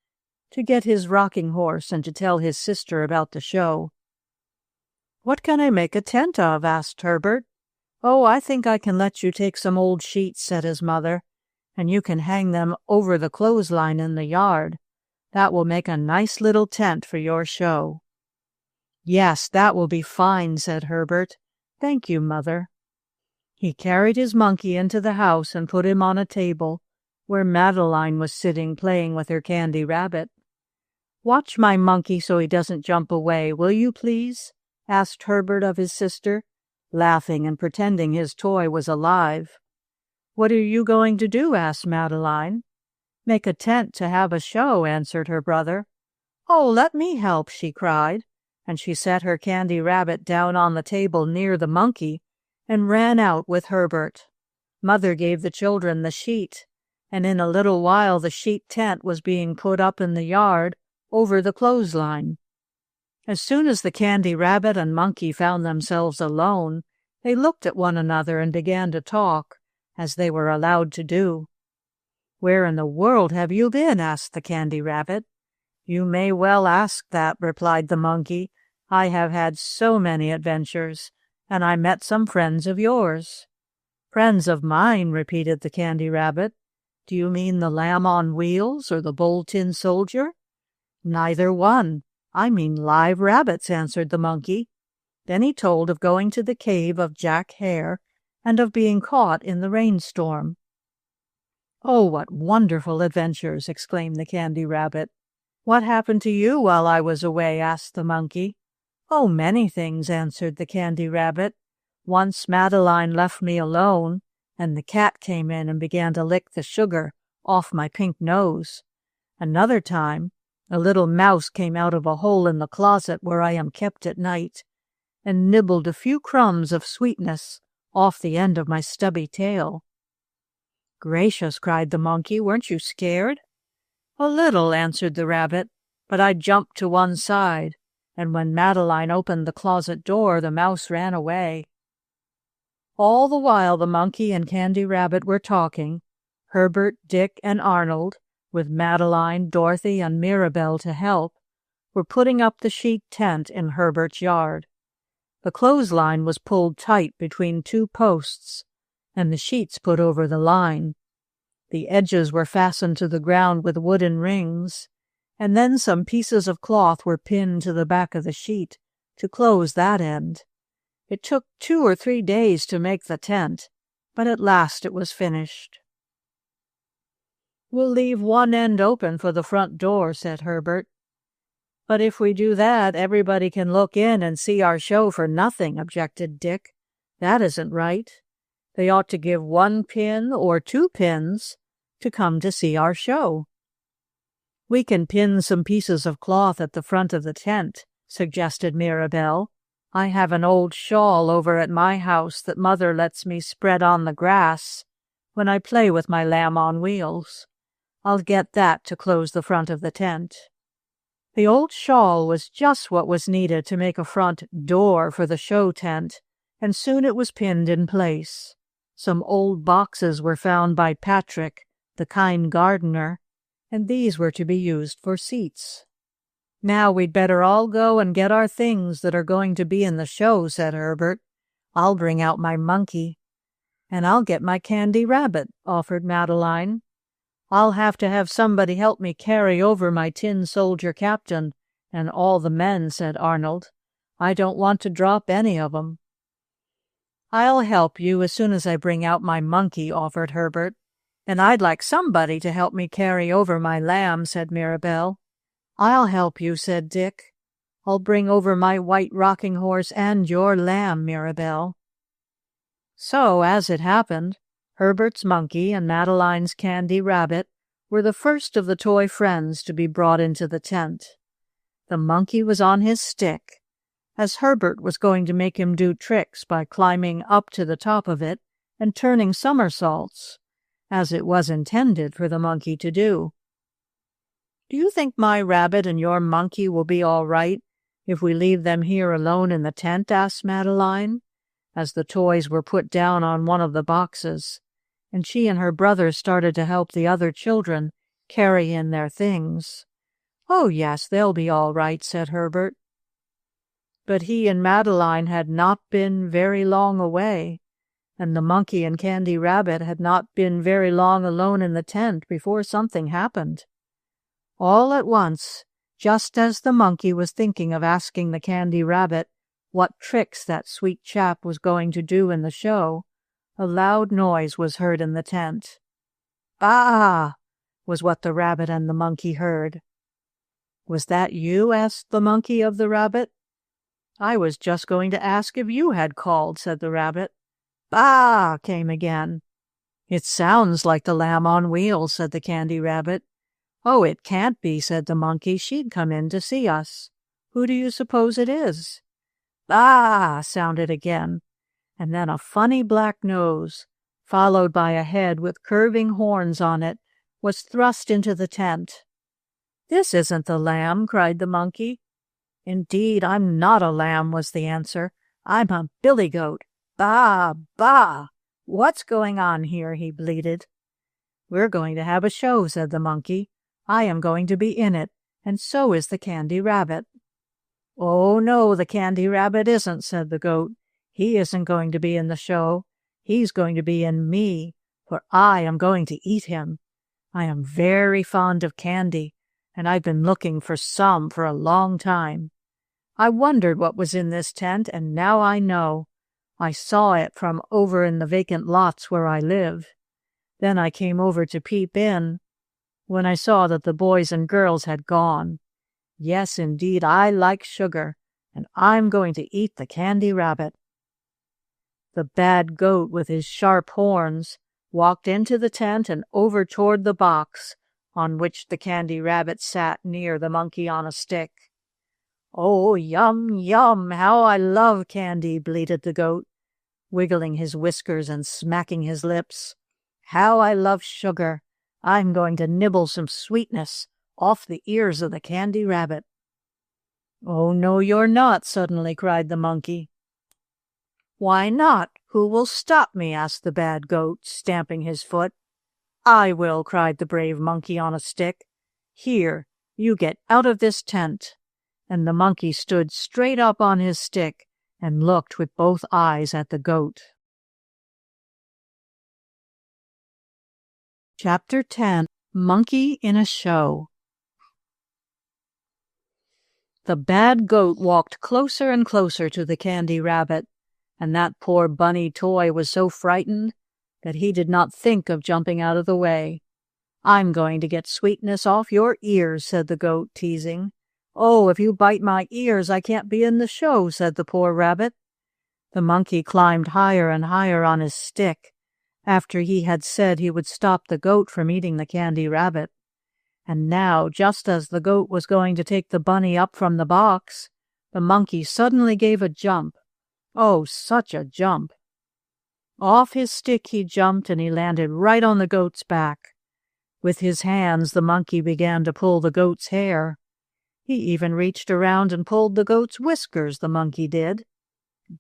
S1: to get his rocking horse and to tell his sister about the show. "What can I make a tent of?" asked Herbert. "Oh, I think I can let you take some old sheets," said his mother, "and you can hang them over the clothesline in the yard. That will make a nice little tent for your show." "Yes, that will be fine," said Herbert. "Thank you, Mother." He carried his monkey into the house and put him on a table, where Madeline was sitting playing with her candy rabbit. "Watch my monkey so he doesn't jump away, will you please?" asked Herbert of his sister, laughing and pretending his toy was alive. "What are you going to do?" asked Madeline. "Make a tent to have a show," answered her brother. "Oh, let me help," she cried, and she set her candy rabbit down on the table near the monkey and ran out with Herbert. Mother gave the children the sheet, and in a little while the sheet tent was being put up in the yard over the clothesline. As soon as the candy rabbit and monkey found themselves alone, they looked at one another and began to talk, as they were allowed to do. "Where in the world have you been?" asked the candy rabbit. "You may well ask that," replied the monkey. "I have had so many adventures, and I met some friends of yours." "Friends of mine?" repeated the candy rabbit. "Do you mean the lamb on wheels or the bold tin soldier?" "Neither one. I mean live rabbits," answered the monkey. Then he told of going to the cave of Jack Hare and of being caught in the rainstorm. "Oh, what wonderful adventures!" exclaimed the candy rabbit. "What happened to you while I was away?" asked the monkey. "Oh, many things," answered the candy rabbit. "Once Madeline left me alone, and the cat came in and began to lick the sugar off my pink nose. Another time, a little mouse came out of a hole in the closet where I am kept at night, and nibbled a few crumbs of sweetness off the end of my stubby tail. "Gracious," cried the monkey, "weren't you scared?" "A little," answered the rabbit, "but I jumped to one side, and when Madeline opened the closet door, the mouse ran away." All the while the monkey and Candy Rabbit were talking, Herbert, Dick, and Arnold, with Madeline, Dorothy, and Mirabelle to help, were putting up the sheet tent in Herbert's yard. The clothesline was pulled tight between two posts, and the sheets put over the line. The edges were fastened to the ground with wooden rings, and then some pieces of cloth were pinned to the back of the sheet to close that end. It took 2 or 3 days to make the tent, but at last it was finished. "We'll leave one end open for the front door," said Herbert. "But if we do that, everybody can look in and see our show for nothing," objected Dick. "That isn't right. They ought to give 1 pin or 2 pins to come to see our show." "We can pin some pieces of cloth at the front of the tent," suggested Mirabelle. "I have an old shawl over at my house that Mother lets me spread on the grass when I play with my lamb on wheels. I'll get that to close the front of the tent." The old shawl was just what was needed to make a front door for the show tent, and soon it was pinned in place. Some old boxes were found by Patrick, the kind gardener, and these were to be used for seats. "Now we'd better all go and get our things that are going to be in the show," said Herbert. "I'll bring out my monkey." "And I'll get my Candy Rabbit," offered Madeline. "I'll have to have somebody help me carry over my tin soldier captain and all the men," said Arnold. "I don't want to drop any of 'em." "I'll help you as soon as I bring out my monkey," offered Herbert. "And I'd like somebody to help me carry over my lamb," said Mirabelle. "I'll help you," said Dick. "I'll bring over my white rocking horse and your lamb, Mirabelle." So, as it happened, Herbert's monkey and Madeline's Candy Rabbit were the first of the toy friends to be brought into the tent. The monkey was on his stick, as Herbert was going to make him do tricks by climbing up to the top of it and turning somersaults, as it was intended for the monkey to do. "Do you think my rabbit and your monkey will be all right if we leave them here alone in the tent?" asked Madeline, as the toys were put down on one of the boxes, and she and her brother started to help the other children carry in their things. "Oh, yes, they'll be all right," said Herbert. But he and Madeline had not been very long away, and the monkey and Candy Rabbit had not been very long alone in the tent before something happened. All at once, just as the monkey was thinking of asking the Candy Rabbit what tricks that sweet chap was going to do in the show, a loud noise was heard in the tent. "Bah!" was what the rabbit and the monkey heard. "Was that you?" asked the monkey of the rabbit. "I was just going to ask if you had called," said the rabbit. "Bah!" came again. "It sounds like the Lamb on Wheels," said the Candy Rabbit. "Oh, it can't be," said the monkey. "She'd come in to see us. Who do you suppose it is?" "Bah!" sounded again, and then a funny black nose, followed by a head with curving horns on it, was thrust into the tent. "This isn't the lamb," cried the monkey. "Indeed, I'm not a lamb," was the answer. "I'm a billy goat. Bah! Bah! What's going on here?" he bleated. "We're going to have a show," said the monkey. "I am going to be in it, and so is the Candy Rabbit." "Oh, no, the Candy Rabbit isn't," said the goat. "He isn't going to be in the show. He's going to be in me, for I am going to eat him. I am very fond of candy, and I've been looking for some for a long time. I wondered what was in this tent, and now I know. I saw it from over in the vacant lots where I live. Then I came over to peep in, when I saw that the boys and girls had gone. Yes, indeed, I like sugar, and I'm going to eat the Candy Rabbit." The bad goat, with his sharp horns, walked into the tent and over toward the box on which the candy rabbit sat near the monkey on a stick. "Oh, yum, yum, how I love candy," bleated the goat, wiggling his whiskers and smacking his lips. "How I love sugar. I'm going to nibble some sweetness off the ears of the candy rabbit." "Oh, no, you're not," suddenly cried the monkey. "Why not? Who will stop me?" asked the bad goat, stamping his foot. "I will," cried the brave monkey on a stick. "Here, you get out of this tent." And the monkey stood straight up on his stick and looked with both eyes at the goat. Chapter 10. Monkey in a Show. The bad goat walked closer and closer to the candy rabbit, and that poor bunny toy was so frightened that he did not think of jumping out of the way. "I'm going to get sweetness off your ears," said the goat, teasing. "Oh, if you bite my ears, I can't be in the show," said the poor rabbit. The monkey climbed higher and higher on his stick, after he had said he would stop the goat from eating the candy rabbit. And now, just as the goat was going to take the bunny up from the box, the monkey suddenly gave a jump. Oh, such a jump! Off his stick he jumped, and he landed right on the goat's back. With his hands, the monkey began to pull the goat's hair. He even reached around and pulled the goat's whiskers, the monkey did.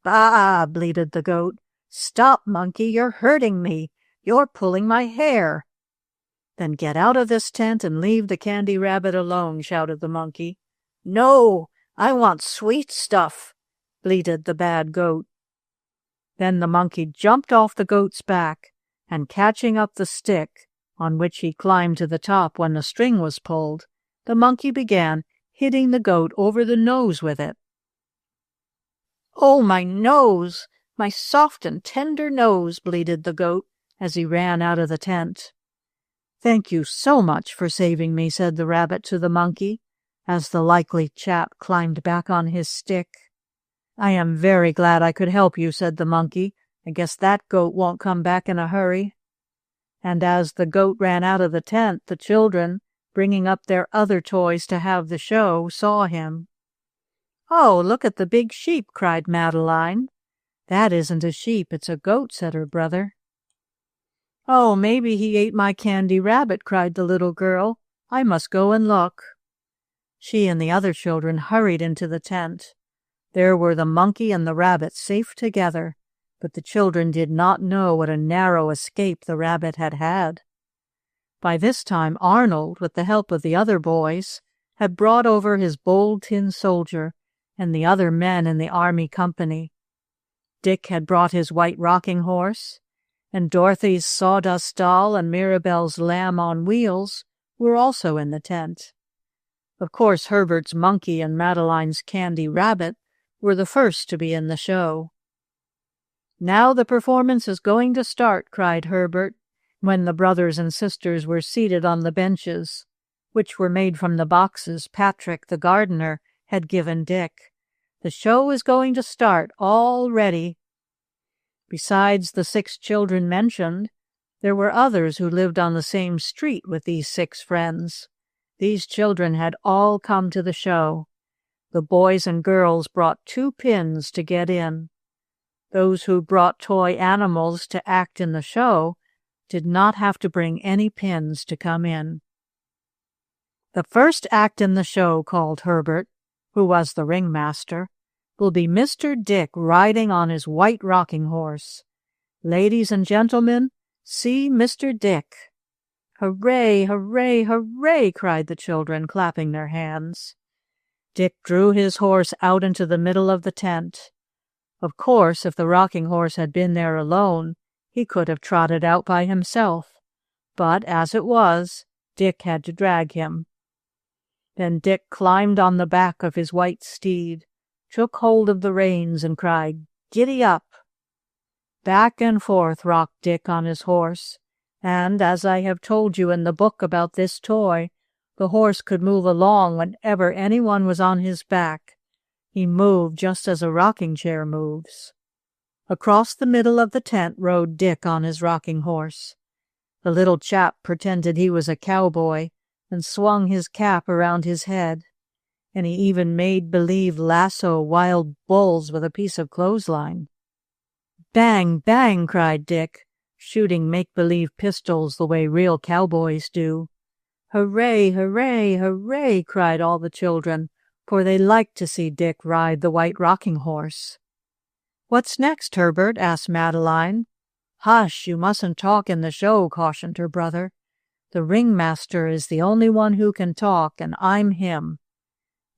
S1: "Bah!" bleated the goat. "Stop, monkey, you're hurting me. You're pulling my hair." "Then get out of this tent and leave the candy rabbit alone," shouted the monkey. "No, I want sweet stuff," bleated the bad goat. Then the monkey jumped off the goat's back, and catching up the stick, on which he climbed to the top when the string was pulled, the monkey began hitting the goat over the nose with it. "Oh, my nose, my soft and tender nose," bleated the goat as he ran out of the tent. "Thank you so much for saving me," said the rabbit to the monkey, as the likely chap climbed back on his stick. "I am very glad I could help you," said the monkey. "I guess that goat won't come back in a hurry." And as the goat ran out of the tent, the children, bringing up their other toys to have the show, saw him. "Oh, look at the big sheep," cried Madeline. "That isn't a sheep, it's a goat," said her brother. "Oh, maybe he ate my candy rabbit," cried the little girl. "I must go and look." She and the other children hurried into the tent. There were the monkey and the rabbit safe together, but the children did not know what a narrow escape the rabbit had had. By this time Arnold, with the help of the other boys, had brought over his bold tin soldier and the other men in the army company. Dick had brought his white rocking horse, and Dorothy's sawdust doll and Mirabelle's lamb on wheels were also in the tent. Of course, Herbert's monkey and Madeline's candy rabbit were the first to be in the show. "Now the performance is going to start," cried Herbert, when the brothers and sisters were seated on the benches, which were made from the boxes Patrick, the gardener, had given Dick. "The show is going to start, all ready." Besides the 6 children mentioned, there were others who lived on the same street with these 6 friends. These children had all come to the show. The boys and girls brought 2 pins to get in. Those who brought toy animals to act in the show did not have to bring any pins to come in. "The first act in the show," called Herbert, who was the ringmaster, "will be Mr. Dick riding on his white rocking horse. Ladies and gentlemen, see Mr. Dick." "Hooray, hooray, hooray!" cried the children, clapping their hands. Dick drew his horse out into the middle of the tent. Of course, if the rocking horse had been there alone, he could have trotted out by himself, but as it was, Dick had to drag him. Then Dick climbed on the back of his white steed, took hold of the reins, and cried, "Giddy up!" Back and forth rocked Dick on his horse, and, as I have told you in the book about this toy, the horse could move along whenever anyone was on his back. He moved just as a rocking chair moves. Across the middle of the tent rode Dick on his rocking horse. The little chap pretended he was a cowboy and swung his cap around his head, and he even made believe lasso wild bulls with a piece of clothesline. "Bang, bang!" cried Dick, shooting make-believe pistols the way real cowboys do. "Hooray, hooray, hooray!" cried all the children, for they liked to see Dick ride the white rocking horse. "What's next, Herbert?" asked Madeline. "Hush, you mustn't talk in the show," cautioned her brother. "The ringmaster is the only one who can talk, and I'm him.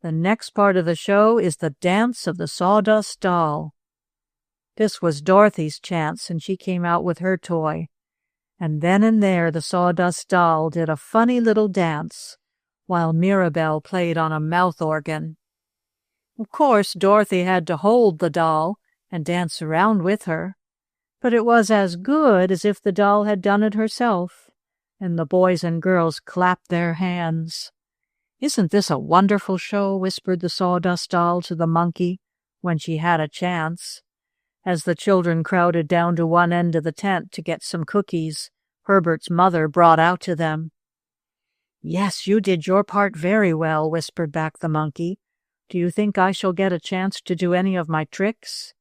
S1: The next part of the show is the dance of the sawdust doll." This was Dorothy's chance, and she came out with her toy. And then and there the sawdust doll did a funny little dance, while Mirabelle played on a mouth organ. Of course, Dorothy had to hold the doll and dance around with her, but it was as good as if the doll had done it herself, and the boys and girls clapped their hands. "Isn't this a wonderful show?" whispered the sawdust doll to the monkey when she had a chance. As the children crowded down to one end of the tent to get some cookies Herbert's mother brought out to them. "Yes, you did your part very well," whispered back the monkey. "Do you think I shall get a chance to do any of my tricks?"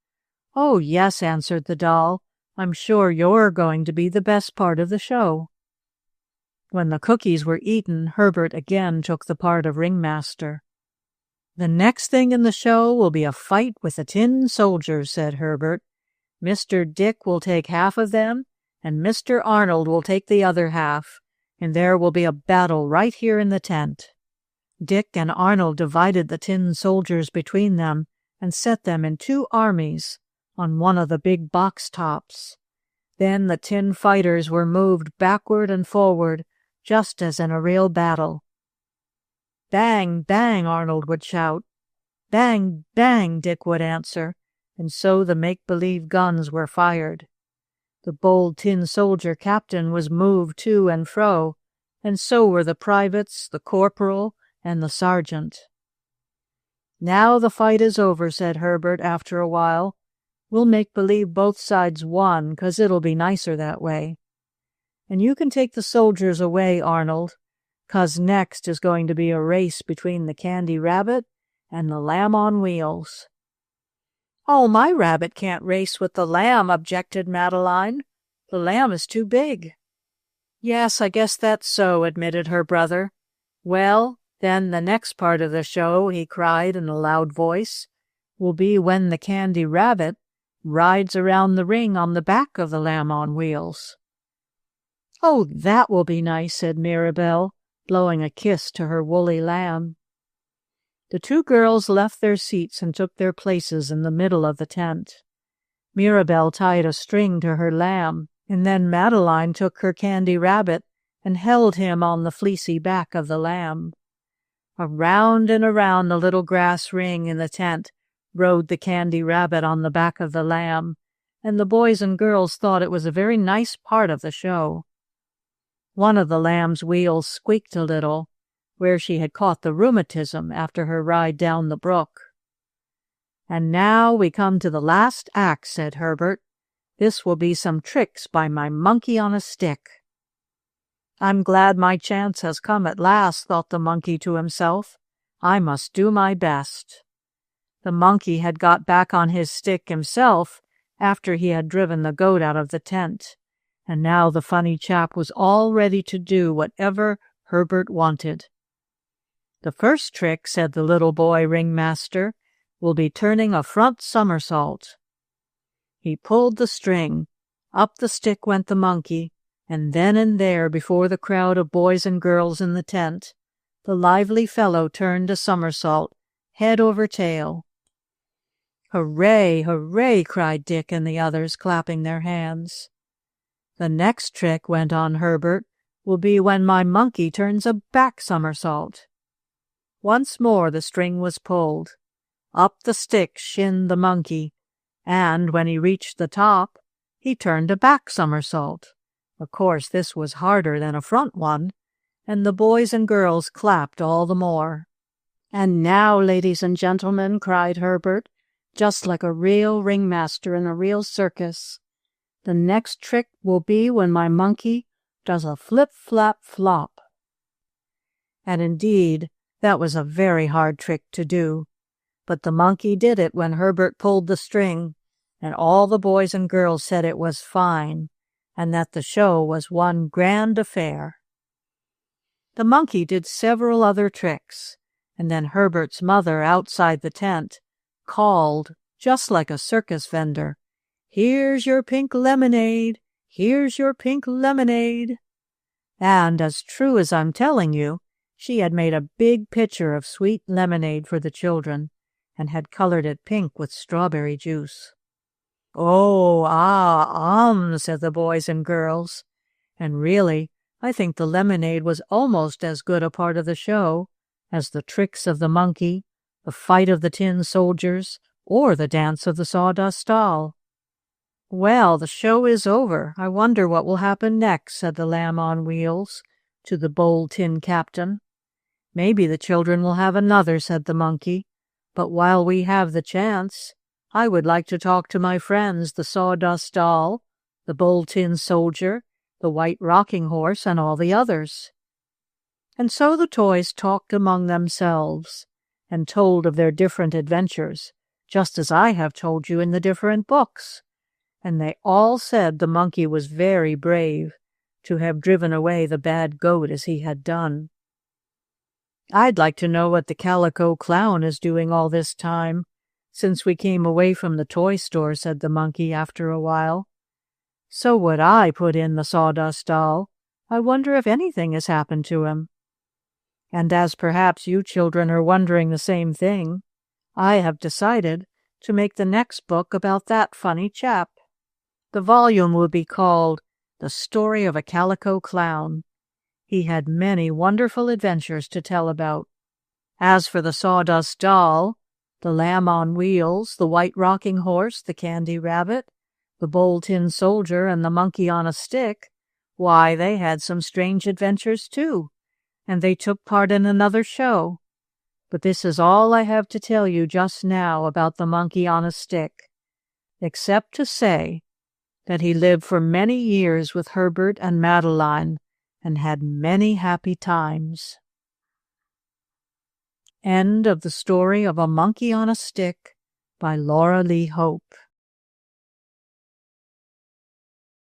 S1: "Oh, yes," answered the doll. "I'm sure you're going to be the best part of the show." When the cookies were eaten, Herbert again took the part of ringmaster. "The next thing in the show will be a fight with the tin soldiers," said Herbert. "Mr. Dick will take half of them, and Mr. Arnold will take the other half, and there will be a battle right here in the tent." Dick and Arnold divided the tin soldiers between them and set them in 2 armies on one of the big box tops. Then the tin fighters were moved backward and forward, just as in a real battle. "Bang, bang," Arnold would shout. "Bang, bang," Dick would answer, and so the make-believe guns were fired. The bold tin soldier captain was moved to and fro, and so were the privates, the corporal, and the sergeant. "Now the fight is over," said Herbert after a while. "We'll make believe both sides won, 'cause it'll be nicer that way. And you can take the soldiers away, Arnold, 'cause next is going to be a race between the Candy Rabbit and the Lamb on Wheels." "Oh, my rabbit can't race with the lamb," objected Madeline. "The lamb is too big." "Yes, I guess that's so," admitted her brother. "Well, then the next part of the show," he cried in a loud voice, "will be when the Candy Rabbit rides around the ring on the back of the Lamb on Wheels." "Oh, that will be nice," said Mirabelle, blowing a kiss to her woolly lamb. The 2 girls left their seats and took their places in the middle of the tent. Mirabelle tied a string to her lamb, and then Madeline took her Candy Rabbit and held him on the fleecy back of the lamb. Around and around the little grass ring in the tent rode the Candy Rabbit on the back of the lamb, and the boys and girls thought it was a very nice part of the show. One of the lamb's wheels squeaked a little, where she had caught the rheumatism after her ride down the brook. "And now we come to the last act," said Herbert. "This will be some tricks by my monkey on a stick." "I'm glad my chance has come at last," thought the monkey to himself. "I must do my best." The monkey had got back on his stick himself after he had driven the goat out of the tent, and now the funny chap was all ready to do whatever Herbert wanted. "The first trick," said the little boy ringmaster, "will be turning a front somersault." He pulled the string. Up the stick went the monkey, and then and there, before the crowd of boys and girls in the tent, the lively fellow turned a somersault, head over tail. "Hooray, hooray!" cried Dick and the others, clapping their hands. "The next trick," went on Herbert, "will be when my monkey turns a back somersault." Once more the string was pulled. Up the stick shinned the monkey, and when he reached the top, he turned a back somersault. Of course, this was harder than a front one, and the boys and girls clapped all the more. "And now, ladies and gentlemen," cried Herbert, just like a real ringmaster in a real circus. The next trick will be when my monkey does a flip-flap-flop." And indeed, that was a very hard trick to do. But the monkey did it when Herbert pulled the string, and all the boys and girls said it was fine, and that the show was one grand affair. The monkey did several other tricks, and then Herbert's mother outside the tent called, just like a circus vendor, "Here's your pink lemonade! Here's your pink lemonade!" And as true as I'm telling you, she had made a big pitcher of sweet lemonade for the children, and had colored it pink with strawberry juice. "Oh, said the boys and girls. And really, I think the lemonade was almost as good a part of the show as the tricks of the monkey, the fight of the tin soldiers, or the dance of the sawdust doll. "Well, the show is over. I wonder what will happen next," said the Lamb on Wheels to the Bold Tin Captain. "Maybe the children will have another," said the monkey. "But while we have the chance, I would like to talk to my friends, the Sawdust Doll, the Bold Tin Soldier, the White Rocking Horse, and all the others." And so the toys talked among themselves, and told of their different adventures, just as I have told you in the different books. And they all said the monkey was very brave to have driven away the bad goat as he had done. "I'd like to know what the Calico Clown is doing all this time, since we came away from the toy store," said the monkey after a while. "So would I," put in the Sawdust Doll. "I wonder if anything has happened to him." And as perhaps you children are wondering the same thing, I have decided to make the next book about that funny chap. The volume will be called The Story of a Calico Clown. He had many wonderful adventures to tell about. As for the Sawdust Doll, the Lamb on Wheels, the White Rocking Horse, the Candy Rabbit, the Bold Tin Soldier, and the Monkey on a Stick, why, they had some strange adventures too, and they took part in another show. But this is all I have to tell you just now about the Monkey on a Stick, except to say that he lived for many years with Herbert and Madeline, and had many happy times. End of the story of A Monkey on a Stick by Laura Lee Hope.